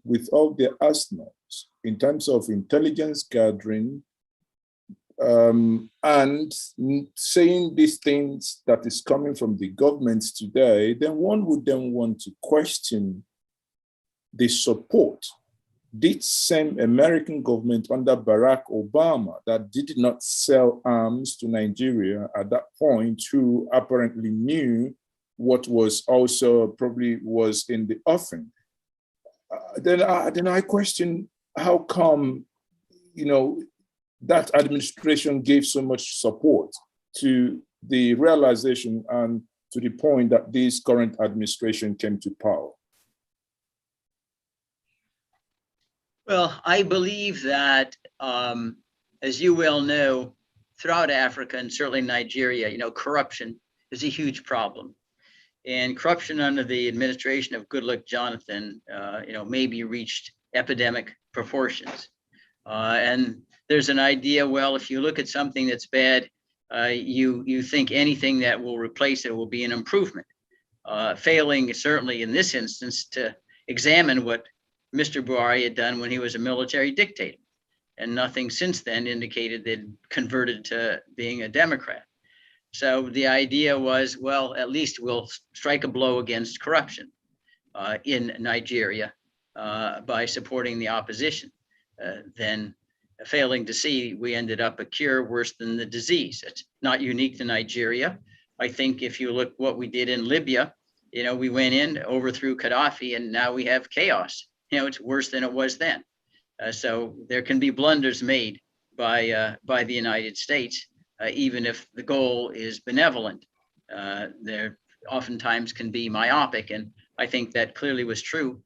with all their arsenals in terms of intelligence gathering and saying these things that is coming from the governments today, then one would then want to question the support this same American government under Barack Obama that did not sell arms to Nigeria at that point, who apparently knew what was also probably was in the offing. Then I question how come, you know, that administration gave so much support to the realization and to the point that this current administration came to power. Well, I believe that, as you well know, throughout Africa and certainly Nigeria, you know, corruption is a huge problem. And corruption under the administration of Goodluck Jonathan, you know, maybe reached epidemic proportions. And there's an idea, well, if you look at something that's bad, you think anything that will replace it will be an improvement. Failing, certainly in this instance, to examine what Mr. Buhari had done when he was a military dictator. And nothing since then indicated they'd converted to being a Democrat. So the idea was, well, at least we'll strike a blow against corruption in Nigeria by supporting the opposition. Then failing to see, we ended up a cure worse than the disease. It's not unique to Nigeria. I think if you look what we did in Libya, you know, we went in, overthrew Gaddafi, and now we have chaos. You know, it's worse than it was then. So there can be blunders made by the United States, even if the goal is benevolent. There oftentimes can be myopic, and I think that clearly was true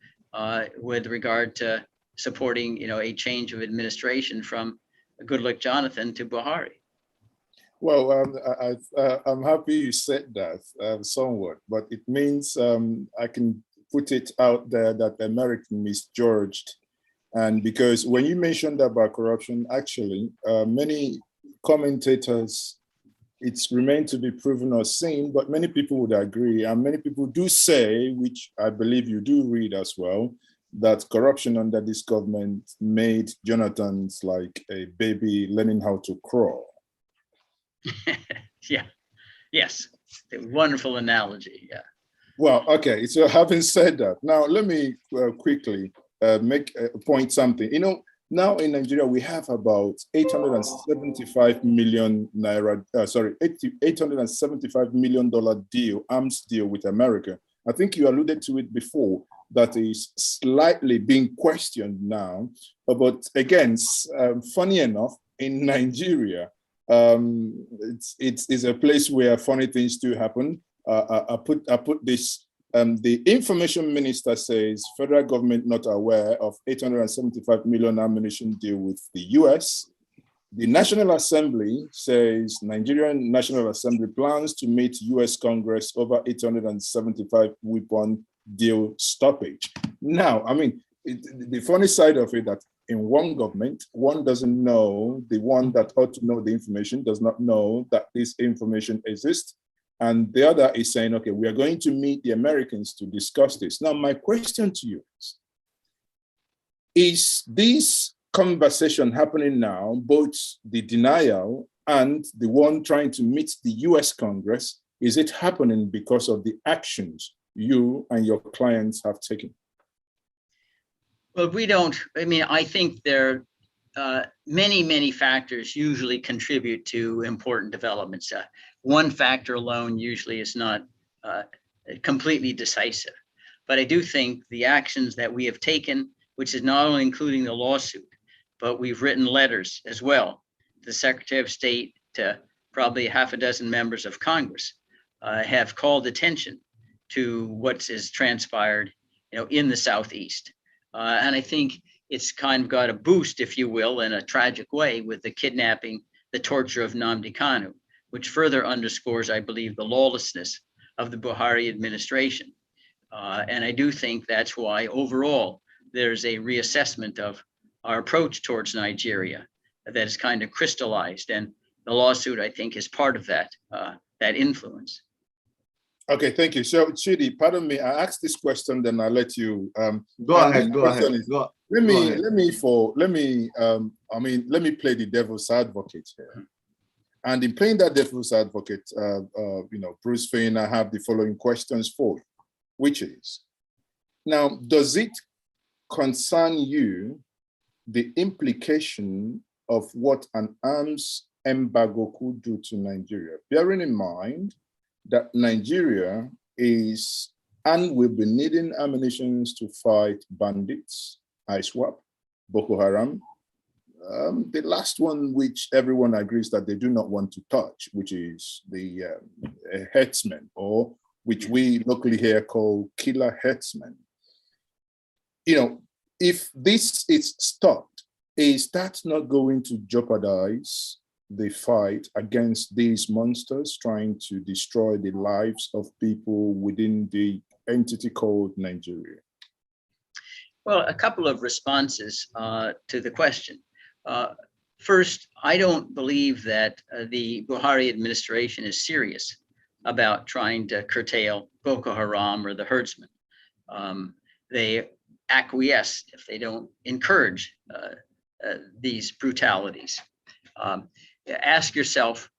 with regard to supporting, you know, a change of administration from Goodluck Jonathan to Buhari. Well, I'm happy you said that somewhat, but it means I can put it out there that America misjudged. And because when you mentioned about corruption, actually, many commentators, it's remained to be proven or seen, but many people would agree, and many people do say, which I believe you do read as well, that corruption under this government made Jonathan's like a baby learning how to crawl. Yeah, yes, a wonderful analogy, yeah. Well, okay, so having said that, now let me quickly make a point something. You know, now in Nigeria, we have about 875 million naira, $875 million deal, arms deal with America. I think you alluded to it before, that is slightly being questioned now. But again, funny enough, in Nigeria, it's a place where funny things do happen. I put this, the information minister says federal government not aware of 875 million ammunition deal with the US. The National Assembly says Nigerian National Assembly plans to meet US Congress over 875 weapon deal stoppage. Now, I mean, the funny side of it that in one government. One doesn't know, the one that ought to know the information does not know that this information exists. And the other is saying, okay, we are going to meet the Americans to discuss this. Now, my question to you is this conversation happening now, both the denial and the one trying to meet the US Congress, is it happening because of the actions you and your clients have taken? Well, we don't, I mean, I think there are many factors usually contribute to important developments. One factor alone usually is not completely decisive. But I do think the actions that we have taken, which is not only including the lawsuit, but we've written letters as well to the Secretary of State, to probably half a dozen members of Congress, have called attention to what has transpired, in the Southeast. And I think it's kind of got a boost, if you will, in a tragic way, with the kidnapping, the torture of Nnamdi Kanu, which further underscores, I believe, the lawlessness of the Buhari administration. And I do think that's why overall there's a reassessment of our approach towards Nigeria that is kind of crystallized. And the lawsuit, I think, is part of that, that influence. Okay, thank you. So, Chidi, pardon me, I asked this question, then I'll let you go ahead. Let me play the devil's advocate here. And in playing that devil's advocate, Bruce FEIN, I have the following questions for you, which is, now, does it concern you the implication of what an arms embargo could do to Nigeria, bearing in mind that Nigeria is and will be needing ammunition to fight bandits, ISWAP, Boko Haram, the last one, which everyone agrees that they do not want to touch, which is the herdsmen, or which we locally here call killer herdsmen. If this is stopped, is that not going to jeopardize the fight against these monsters trying to destroy the lives of people within the entity called Nigeria? Well, a couple of responses to the question. First, I don't believe that the Buhari administration is serious about trying to curtail Boko Haram or the herdsmen. They acquiesce if they don't encourage these brutalities. Ask yourself,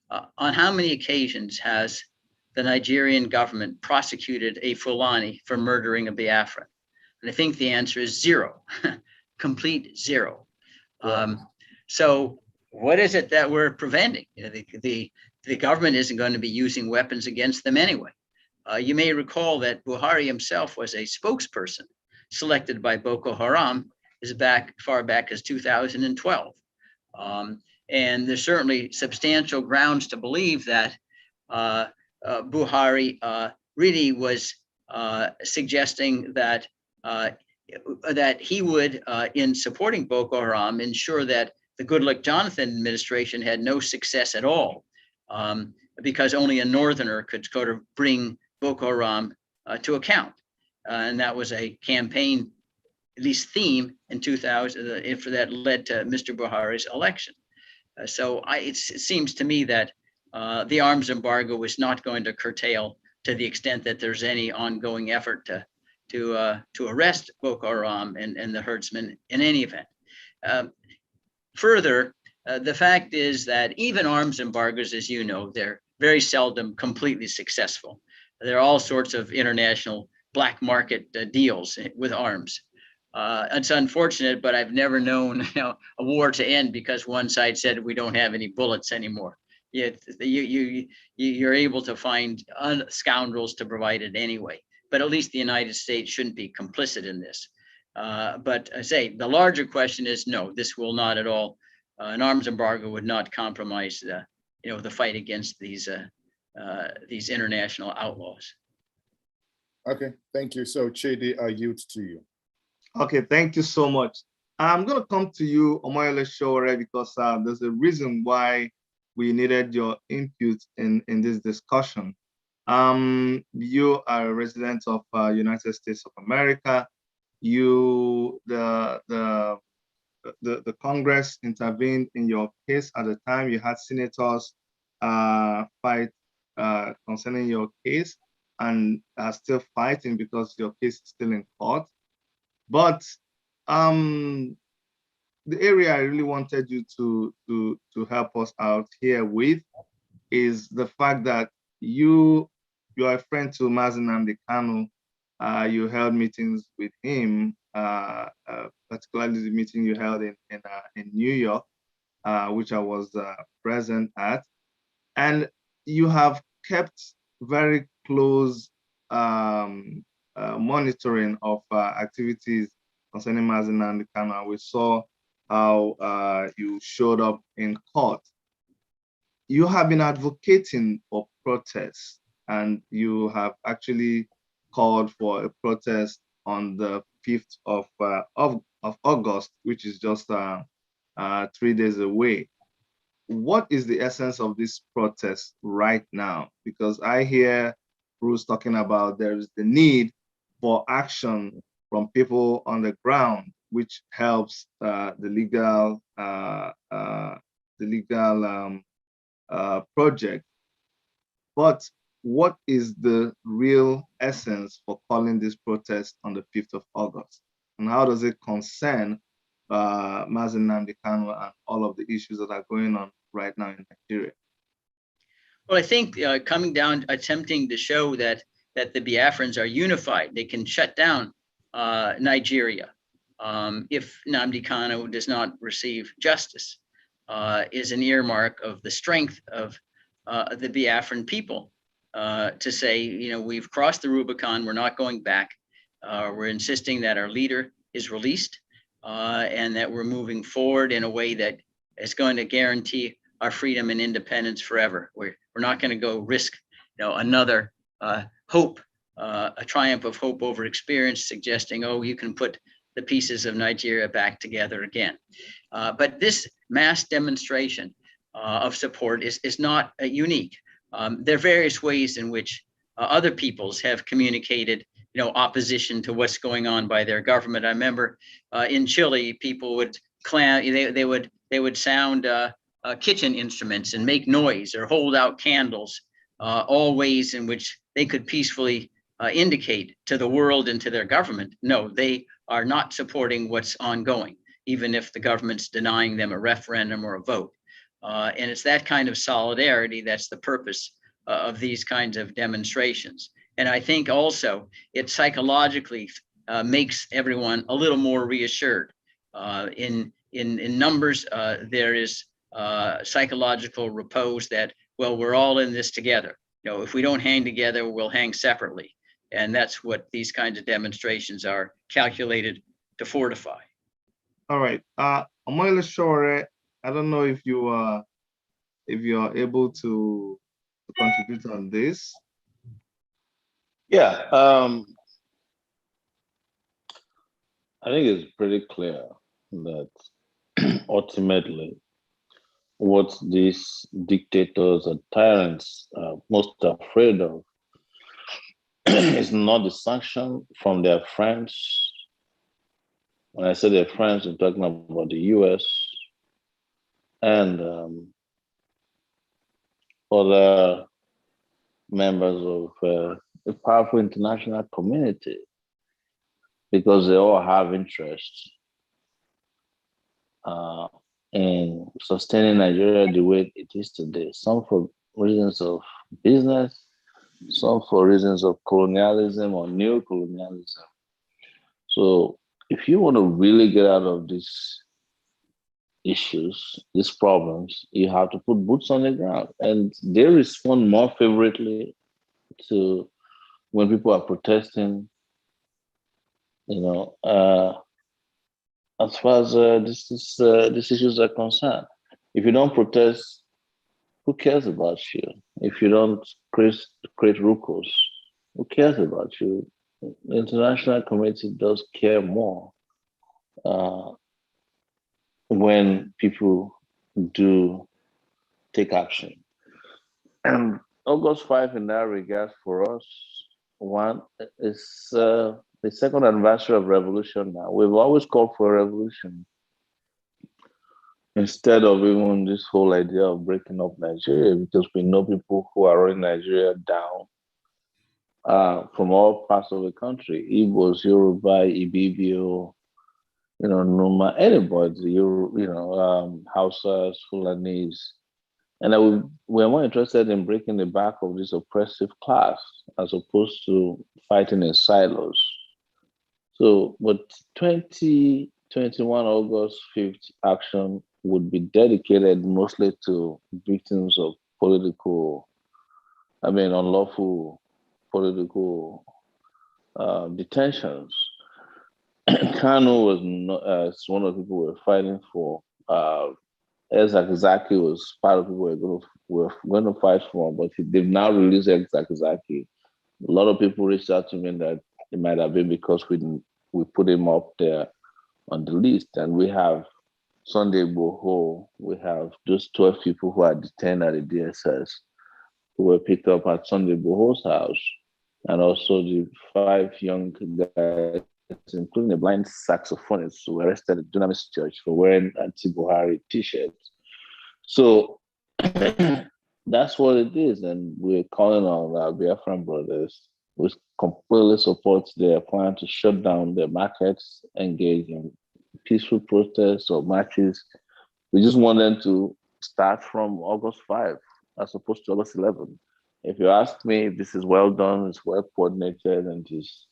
on how many occasions has the Nigerian government prosecuted a Fulani for murdering a Biafran? And I think the answer is zero, complete zero. So what is it that we're preventing? The government isn't going to be using weapons against them anyway. You may recall that Buhari himself was a spokesperson selected by Boko Haram as far back as 2012. And there's certainly substantial grounds to believe that Buhari really was suggesting that he would, in supporting Boko Haram, ensure that the Goodluck Jonathan administration had no success at all, because only a northerner could sort of bring Boko Haram to account. And that was a campaign, at least theme in 2000, that led to Mr. Buhari's election. So it seems to me that the arms embargo is not going to curtail to the extent that there's any ongoing effort to arrest Boko Haram and the herdsmen in any event. Further, the fact is that even arms embargoes, as you know, they're very seldom completely successful. There are all sorts of international black market deals with arms. It's unfortunate, but I've never known a war to end because one side said we don't have any bullets anymore. Yet you're able to find scoundrels to provide it anyway. But at least the United States shouldn't be complicit in this. But I say the larger question is no, this will not at all. An arms embargo would not compromise the fight against these international outlaws. Okay, thank you. So Chidi, I yield to you. Okay, thank you so much. I'm going to come to you, Omoyele Sowore, because there's a reason why we needed your input in this discussion. You are a resident of United States of America. The the Congress intervened in your case at the time. You had senators fight concerning your case and are still fighting because your case is still in court. But the area I really wanted you to help us out here with is the fact that you are a friend to Mazi Nnamdi Kanu. You held meetings with him, particularly the meeting you held in New York, which I was present at, and you have kept very close monitoring of activities concerning Mazi Nnamdi Kanu. We saw how you showed up in court. You have been advocating for protests, and you have actually called for a protest on the 5th of August, which is just 3 days away. What is the essence of this protest right now? Because I hear Bruce talking about there is the need for action from people on the ground, which helps the legal project. But what is the real essence for calling this protest on the 5th of August? And how does it concern Mazi Nnamdi Kanu and all of the issues that are going on right now in Nigeria? Well, I think coming down, attempting to show that the Biafrans are unified, they can shut down Nigeria if Nnamdi Kanu does not receive justice, is an earmark of the strength of the Biafran people to say, you know, we've crossed the Rubicon, we're not going back. We're insisting that our leader is released and that we're moving forward in a way that is going to guarantee our freedom and independence forever. We're not going to go risk, you know, another hope, a triumph of hope over experience, suggesting, oh, you can put the pieces of Nigeria back together again. But this mass demonstration of support is not unique. There are various ways in which other peoples have communicated, you know, opposition to what's going on by their government. I remember in Chile, people would they would sound kitchen instruments and make noise or hold out candles, all ways in which they could peacefully indicate to the world and to their government, no, they are not supporting what's ongoing, even if the government's denying them a referendum or a vote. And it's that kind of solidarity that's the purpose of these kinds of demonstrations. And I think also it psychologically makes everyone a little more reassured. In numbers, there is psychological repose that, well, we're all in this together. You know, if we don't hang together, we'll hang separately. And that's what these kinds of demonstrations are calculated to fortify. All right, Omoyele Shore, I don't know if you are able to contribute on this. Yeah, I think it's pretty clear that ultimately what these dictators and tyrants are most afraid of is not the sanction from their friends. When I say their friends, I'm talking about the US and other members of the powerful international community, because they all have interests in sustaining Nigeria the way it is today. Some for reasons of business, some for reasons of colonialism or neo-colonialism. So if you want to really get out of these issues, these problems, you have to put boots on the ground. And they respond more favorably to when people are protesting, you know, as far as these issues are concerned. If you don't protest, who cares about you? If you don't create ruckus, who cares about you? The international community does care more when people do take action. And August 5 in that regard for us, one is the second anniversary of revolution now. We've always called for a revolution. instead of even this whole idea of breaking up Nigeria, because we know people who are running Nigeria down from all parts of the country, Igbos, Yoruba, Ibibio, Numa, anybody, Hausas, Fulanis. And we're more interested in breaking the back of this oppressive class as opposed to fighting in silos. So, but 2021 August 5th action would be dedicated mostly to victims of unlawful political detentions. Kanu was one of the people we were fighting for. Ezak Zaki was part of people we were going to fight for, but they've now released Ezak Zaki. A lot of people reached out to me that it might have been because we put him up there on the list, and we have Sunday Boho, we have those 12 people who are detained at the DSS who were picked up at Sunday Boho's house, and also the 5 young guys, including a blind saxophonist, who were arrested at Dunamis Church for wearing anti-Buhari t-shirts. So that's what it is, and we're calling on our Biafran brothers, which completely supports their plan to shut down their markets, engage in peaceful protests or marches. We just want them to start from August 5 as opposed to August 11. If you ask me, this is well done, it's well coordinated, and it's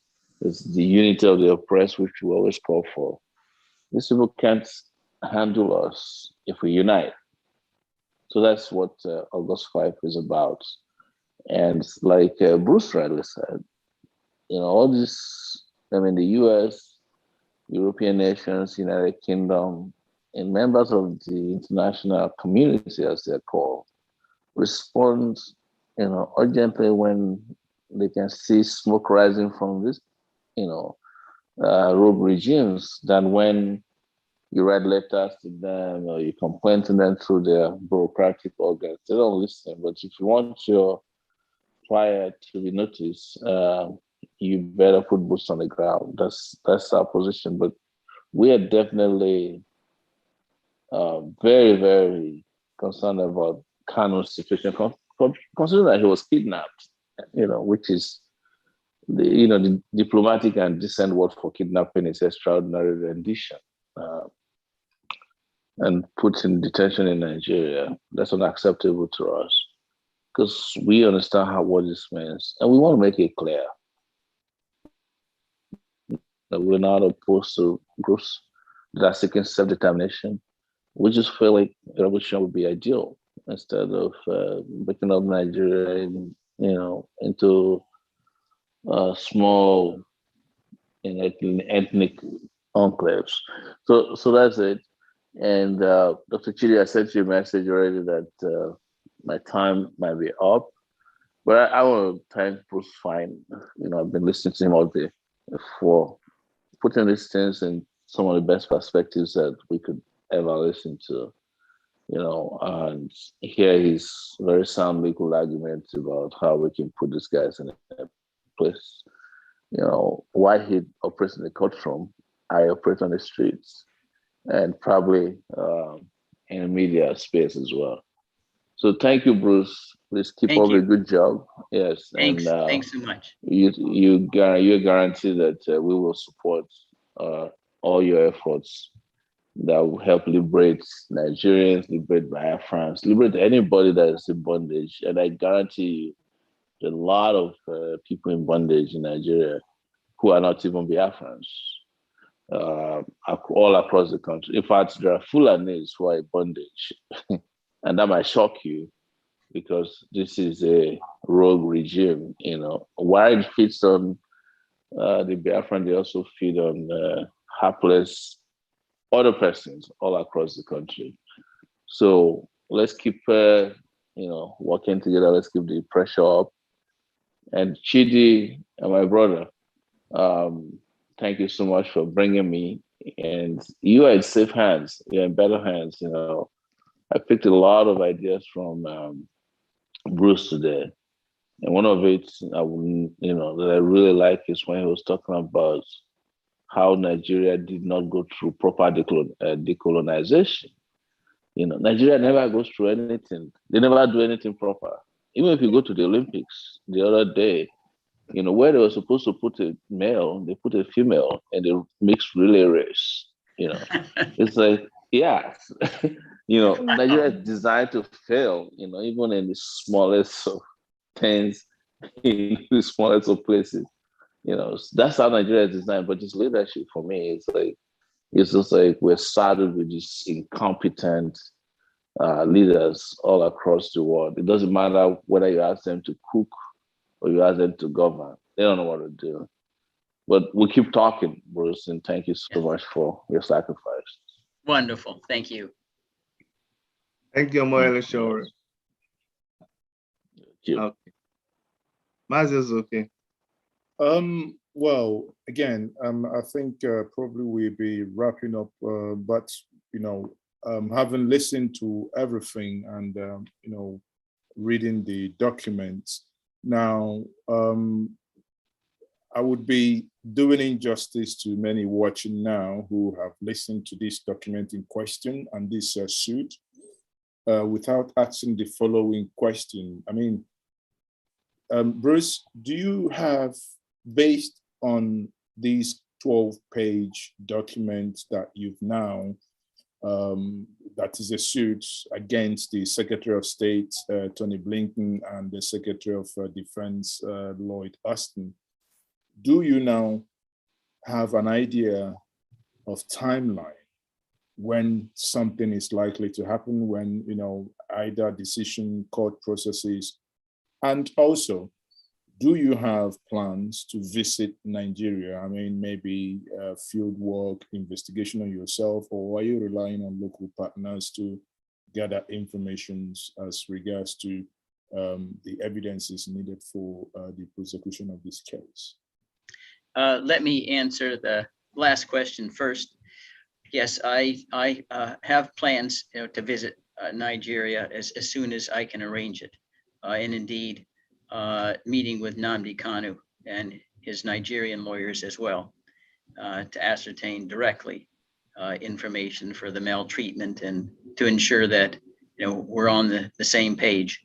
the unity of the oppressed, which we always call for. These people can't handle us if we unite. So that's what August 5 is about. And like Bruce rightly said, all this, the US, European nations, United Kingdom, and members of the international community, as they're called, respond, urgently when they can see smoke rising from this, rogue regimes, than when you write letters to them or you complain to them through their bureaucratic organs. They don't listen. But if you want your plight to be noticed, you better put boots on the ground. That's our position. But we are definitely very, very concerned about Kanu's situation, considering that he was kidnapped, which is the diplomatic and decent word for kidnapping is extraordinary rendition. And put in detention in Nigeria. That's unacceptable to us because we understand what this means, and we want to make it clear that we're not opposed to groups that are seeking self-determination. We just feel like a revolution would be ideal instead of breaking up Nigeria, into small ethnic enclaves. So that's it. And Dr. Chidi, I sent you a message already that my time might be up, but I want to thank Bruce FEIN. I've been listening to him all day for putting these things in some of the best perspectives that we could ever listen to, and hear his very sound legal arguments about how we can put these guys in a place. Why he operates in the courtroom, I operate on the streets, and probably in the media space as well. So thank you, Bruce. Please keep up a good job. Yes, thanks. And thanks so much. You guarantee that we will support all your efforts that will help liberate Nigerians, liberate Biafrans, liberate anybody that is in bondage. And I guarantee you, a lot of people in bondage in Nigeria who are not even Biafrans. All across the country. In fact, there are Fulanis who are in bondage. And that might shock you because this is a rogue regime. While it feeds on the Biafran, they also feed on hapless other persons all across the country. So let's keep working together. Let's keep the pressure up. And Chidi, my brother, thank you so much for bringing me. And you are in safe hands. You're in better hands. I picked a lot of ideas from Bruce today. And one of it, that I really like is when he was talking about how Nigeria did not go through proper decolonization. Nigeria never goes through anything. They never do anything proper. Even if you go to the Olympics the other day, where they were supposed to put a male, they put a female and they mixed relay race. It's like, yeah, Nigeria is designed to fail, even in the smallest of things, in the smallest of places. That's how Nigeria is designed. But just leadership for me, it's just like we're saddled with these incompetent leaders all across the world. It doesn't matter whether you ask them to cook or you ask them to govern. They don't know what to do. But we'll keep talking, Bruce, and thank you so much for your sacrifice. Wonderful. Thank you. Thank you, Moele Shore. Okay. Maz is okay. Well, again, I think probably we'll be wrapping up, but having listened to everything and reading the documents, now I would be doing injustice to many watching now who have listened to this document in question and this suit without asking the following question. I mean, Bruce, do you have, based on these 12-page documents that you've now, that is a suit against the Secretary of State, Tony Blinken, and the Secretary of Defense, Lloyd Austin, do you now have an idea of timeline when something is likely to happen, when, either decision, court processes, and also, do you have plans to visit Nigeria? I mean, maybe field work, investigation on yourself, or are you relying on local partners to gather information as regards to the evidences needed for the prosecution of this case? Let me answer the last question first. Yes, I have plans to visit Nigeria as soon as I can arrange it. And indeed, meeting with Nnamdi Kanu and his Nigerian lawyers as well to ascertain directly information for the maltreatment and to ensure that we're on the same page.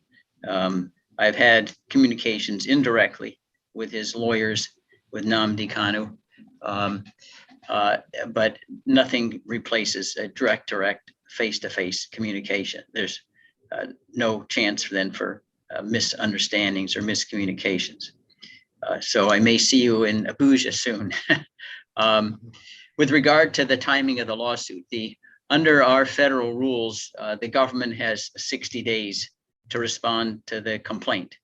I've had communications indirectly with his lawyers, with Nnamdi Kanu, but nothing replaces a direct face-to-face communication. There's no chance then for misunderstandings or miscommunications. So I may see you in Abuja soon. With regard to the timing of the lawsuit, under our federal rules, the government has 60 days to respond to the complaint.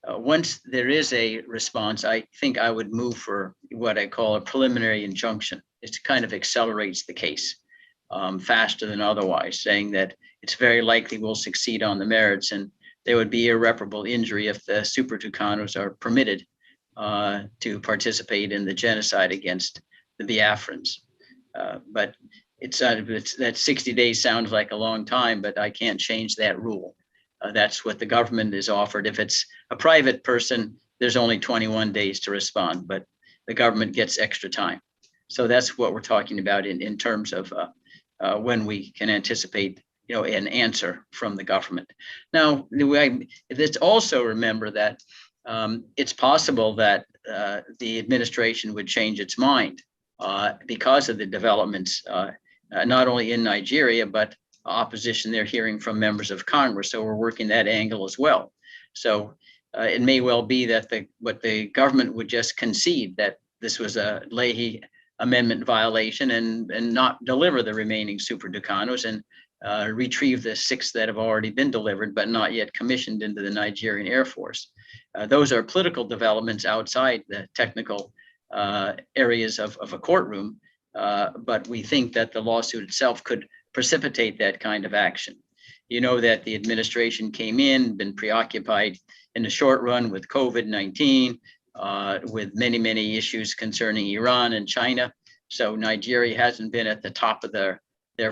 Once there is a response, I think I would move for what I call a preliminary injunction. It kind of accelerates the case faster than otherwise, saying that it's very likely we'll succeed on the merits and there would be irreparable injury if the Super Tucanos are permitted to participate in the genocide against the Biafrans. But it's that 60 days sounds like a long time, but I can't change that rule. That's what the government is offered. If it's a private person, there's only 21 days to respond, but the government gets extra time. So that's what we're talking about in terms of when we can anticipate an answer from the government. Now, let's also remember that it's possible that the administration would change its mind because of the developments, not only in Nigeria, but opposition they're hearing from members of Congress. So we're working that angle as well. So it may well be that what the government would just concede that this was a Leahy amendment violation and not deliver the remaining Super Tucanos and retrieve the 6 that have already been delivered but not yet commissioned into the Nigerian Air Force. Those are political developments outside the technical areas of a courtroom, but we think that the lawsuit itself could precipitate that kind of action. You know that the administration came in, been preoccupied in the short run with COVID-19, with many issues concerning Iran and China. So Nigeria hasn't been at the top of their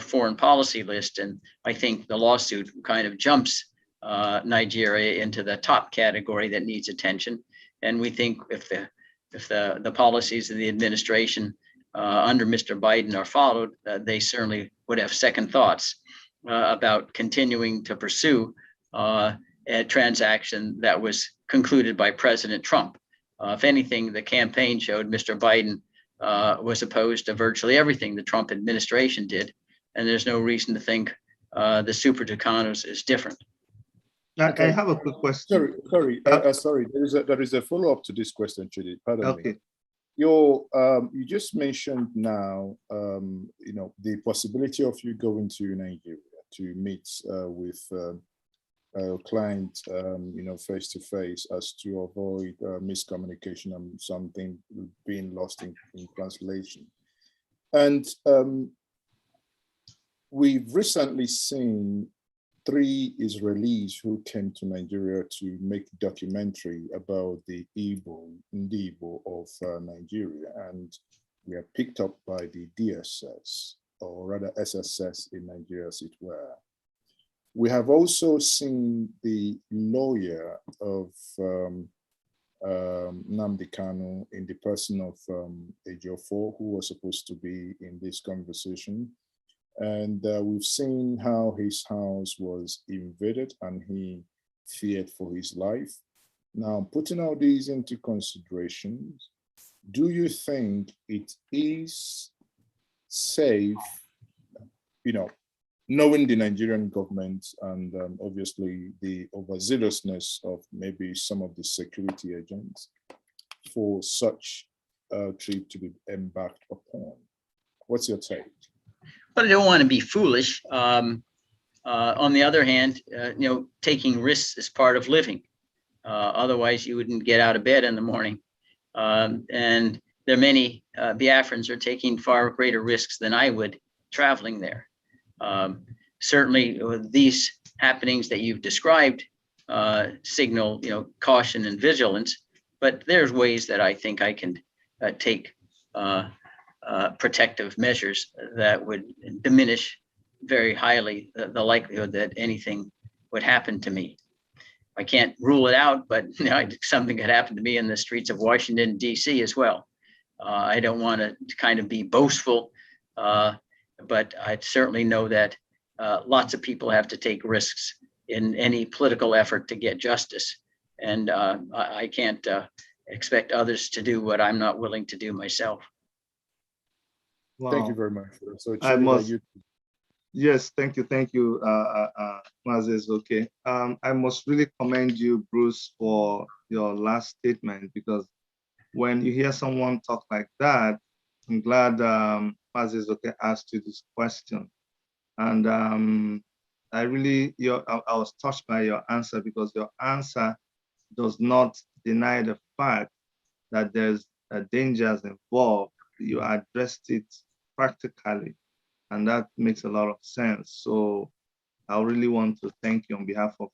foreign policy list. And I think the lawsuit kind of jumps Nigeria into the top category that needs attention. And we think if the policies of the administration under Mr. Biden are followed, they certainly would have second thoughts about continuing to pursue a transaction that was concluded by President Trump. If anything, the campaign showed Mr. Biden was opposed to virtually everything the Trump administration did, and there's no reason to think the Super Tucanos is different. I have a quick question. Sorry. There is a follow-up to this question, Chidi. Pardon me. You just mentioned now, the possibility of you going to Nigeria to meet with a client, face to face, as to avoid miscommunication and something being lost in translation. And we've recently seen 3 Israelis who came to Nigeria to make a documentary about the Igbo of Nigeria, and we are picked up by the DSS, or rather SSS in Nigeria, as it were. We have also seen the lawyer of Nnamdi Kanu in the person of Ejiofor, who was supposed to be in this conversation. And we've seen how his house was invaded and he feared for his life. Now, putting all these into consideration, do you think it is safe, knowing the Nigerian government and obviously the overzealousness of maybe some of the security agents, for such a trip to be embarked upon? What's your take? But I don't want to be foolish. On the other hand, taking risks is part of living. Otherwise, you wouldn't get out of bed in the morning. And there are many Biafrans are taking far greater risks than I would traveling there. Certainly, these happenings that you've described signal, caution and vigilance. But there's ways that I think I can take protective measures that would diminish very highly the likelihood that anything would happen to me. I can't rule it out, but something could happen to me in the streets of Washington, D.C. as well. I don't want to kind of be boastful, but I certainly know that lots of people have to take risks in any political effort to get justice. And I can't expect others to do what I'm not willing to do myself. Wow. Thank you very much. So yes, thank you, Mazes. Okay, I must really commend you, Bruce, for your last statement, because when you hear someone talk like that, I'm glad Mazes asked you this question, and I was touched by your answer, because your answer does not deny the fact that there's dangers involved. You addressed it practically, and that makes a lot of sense. So I really want to thank you on behalf of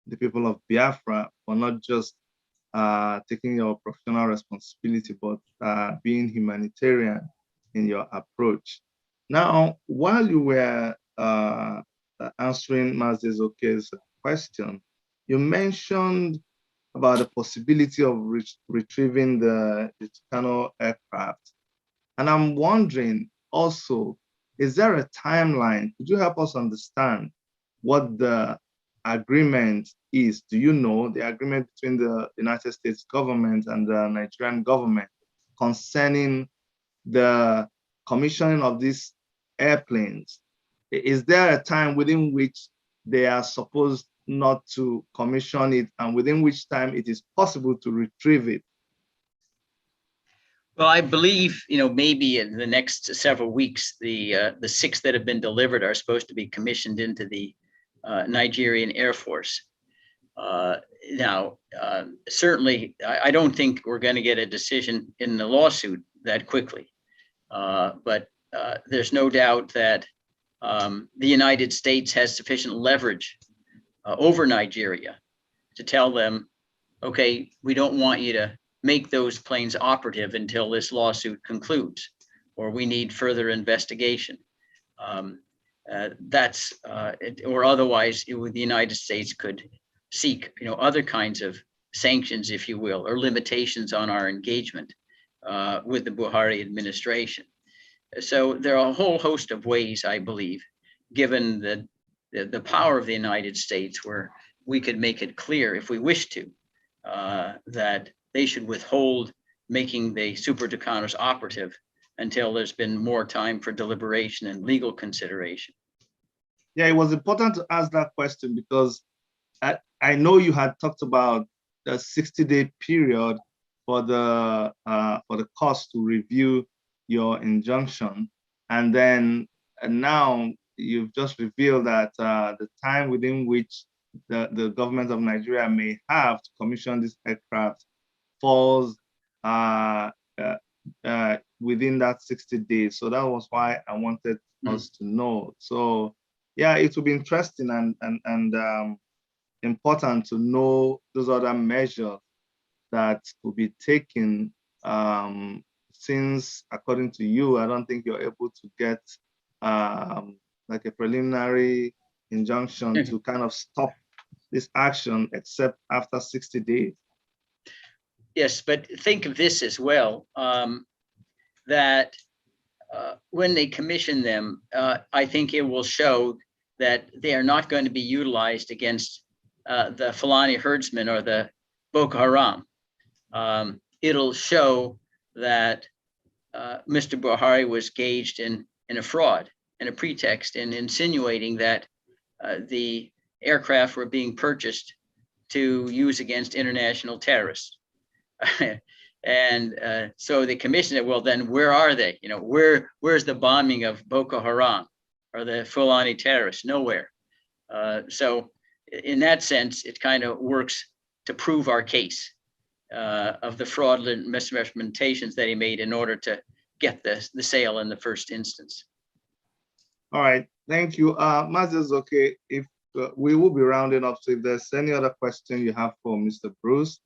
the people of Biafra for not just taking your professional responsibility, but being humanitarian in your approach. Now, while you were answering Mazes Oke's question, you mentioned about the possibility of retrieving the Tucano aircraft. And I'm wondering also, is there a timeline? Could you help us understand what the agreement is? Do you know the agreement between the United States government and the Nigerian government concerning the commissioning of these airplanes? Is there a time within which they are supposed not to commission it, and within which time it is possible to retrieve it? Well, I believe, maybe in the next several weeks, the 6 that have been delivered are supposed to be commissioned into the Nigerian Air Force. Now, certainly, I don't think we're going to get a decision in the lawsuit that quickly. But there's no doubt that the United States has sufficient leverage over Nigeria to tell them, okay, we don't want you to make those planes operative until this lawsuit concludes, or we need further investigation. Or otherwise, the United States could seek, other kinds of sanctions, if you will, or limitations on our engagement. with the Buhari administration. So there are a whole host of ways, I believe, given the power of the United States, where we could make it clear, if we wish to, that they should withhold making the Super Tucanos operative until there's been more time for deliberation and legal consideration. Yeah, it was important to ask that question because I know you had talked about the 60-day period for the court to review your injunction, and then now you've just revealed that the time within which the government of Nigeria may have to commission this aircraft falls within that 60 days. So that was why I wanted us to know. So yeah, it will be interesting and important to know those other measures that will be taken, since according to you, I don't think you're able to get like a preliminary injunction to kind of stop this action except after 60 days. Yes, but think of this as well, that when they commission them, I think it will show that they are not going to be utilized against the Fulani herdsmen or the Boko Haram. It'll show that Mr. Buhari was engaged in a fraud and a pretext in insinuating that the aircraft were being purchased to use against international terrorists. And so they commissioned it. Well, then where are they? You know, where's the bombing of Boko Haram or the Fulani terrorists? Nowhere. So in that sense, it kind of works to prove our case of the fraudulent misrepresentations that he made in order to get the sale in the first instance. All right, thank you. Mazes, okay, if we will be rounding up, so if there's any other question you have for Mr. Bruce,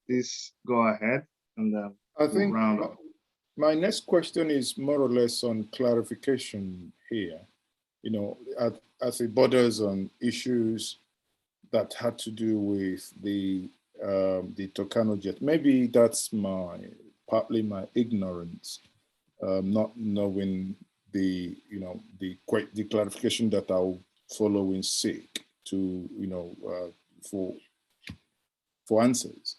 please go ahead and I think we'll round up. My next question is more or less on clarification here. You know, as it borders on issues that had to do with the Tucano jet. Maybe that's partly my ignorance, not knowing the clarification that I'll follow in seek to for answers.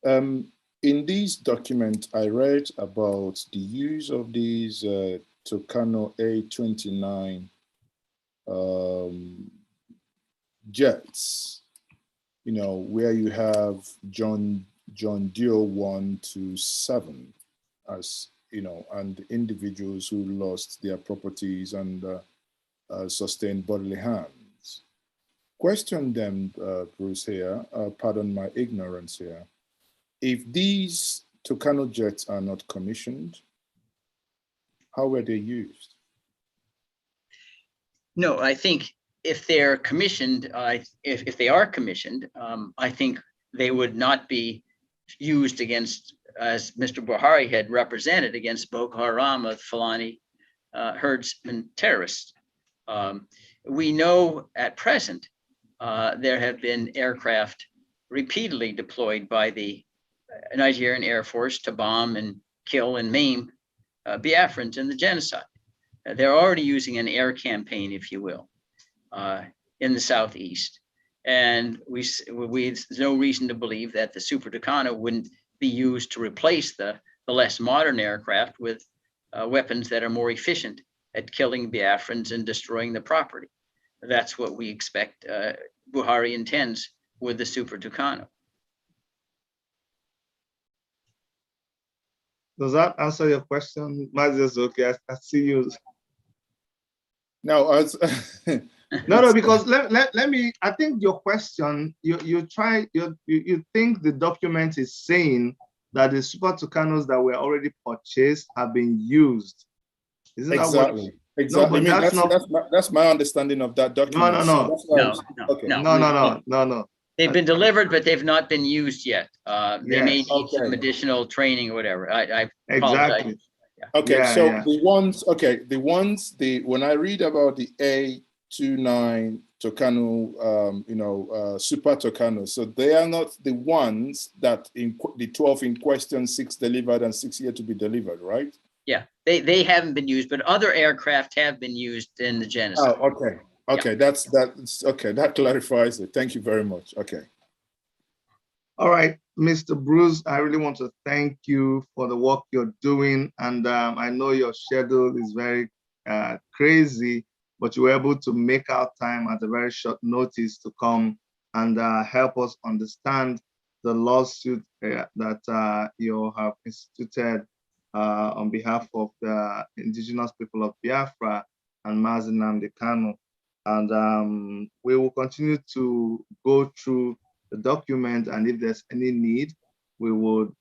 In these documents, I read about the use of these Tucano A29 jets, you know, where you have John Deere 1 to 7 as, you know, and individuals who lost their properties and sustained bodily harms. Question them, Bruce here, pardon my ignorance here. If these Tucano jets are not commissioned, how were they used? No, I think if they're commissioned, if they are commissioned, I think they would not be used against, as Mr. Buhari had represented, against Boko Haram of Fulani herdsmen terrorists. We know at present there have been aircraft repeatedly deployed by the Nigerian Air Force to bomb and kill and maim Biafrans in the genocide. They're already using an air campaign, if you will, in the southeast. And there's no reason to believe that the Super Tucano wouldn't be used to replace the less modern aircraft with weapons that are more efficient at killing Biafrans and destroying the property. That's what we expect Buhari intends with the Super Tucano. Does that answer your question, Mazes? Okay, I see you. No, No, because let me, I think your question, you think the document is saying that the Super Tucanos that were already purchased have been used. Isn't exactly. That what, exactly. No, but that's my understanding of that document. No. They've been delivered, but they've not been used yet. They may need some additional training or whatever. I exactly. Okay, the ones when I read about the A29 Tucano, Super Tucano. So they are not the ones that the 12 in question, 6 delivered and 6 yet to be delivered, right? Yeah, they haven't been used, but other aircraft have been used in the genocide. Oh, okay. Okay, Yeah. that's okay. That clarifies it. Thank you very much. Okay. All right, Mr. Bruce, I really want to thank you for the work you're doing. And I know your schedule is very crazy, but you were able to make out time at a very short notice to come and help us understand the lawsuit that you have instituted on behalf of the indigenous people of Biafra and Mazi Nnamdi Kanu. And we will continue to go through the document, and if there's any need, we would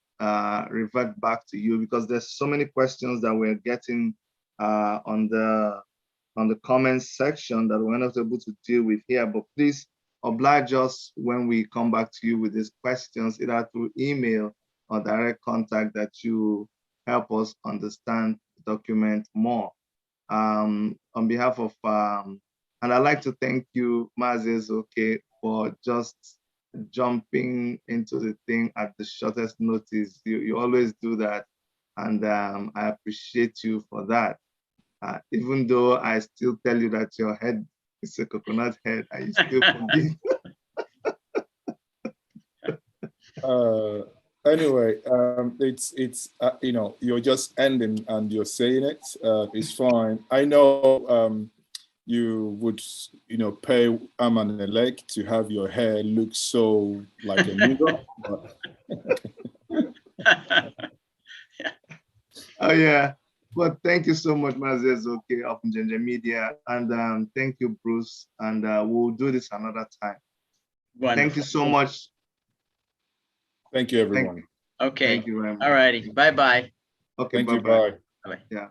revert back to you, because there's so many questions that we're getting on the comments section that we're not able to deal with here. But please oblige us when we come back to you with these questions, either through email or direct contact, that you help us understand the document more. On behalf of, and I'd like to thank you, Mazi Ezeoke, for just jumping into the thing at the shortest notice. You always do that, and I appreciate you for that. Even though I still tell you that your head is a coconut head, I still forgive. Anyway, it's you're just ending and you're saying it. It's fine. I know you would pay arm and a leg to have your hair look so like a Negro. Yeah. Oh yeah. But thank you so much, Mazi Ezeoke of Nigerian Media, and thank you, Bruce. And we'll do this another time. Wonderful. Thank you so much. Thank you, everyone. Okay. Thank you very much. All righty. Bye-bye. Okay, Thank you. bye-bye. Bye. Bye-bye. Yeah.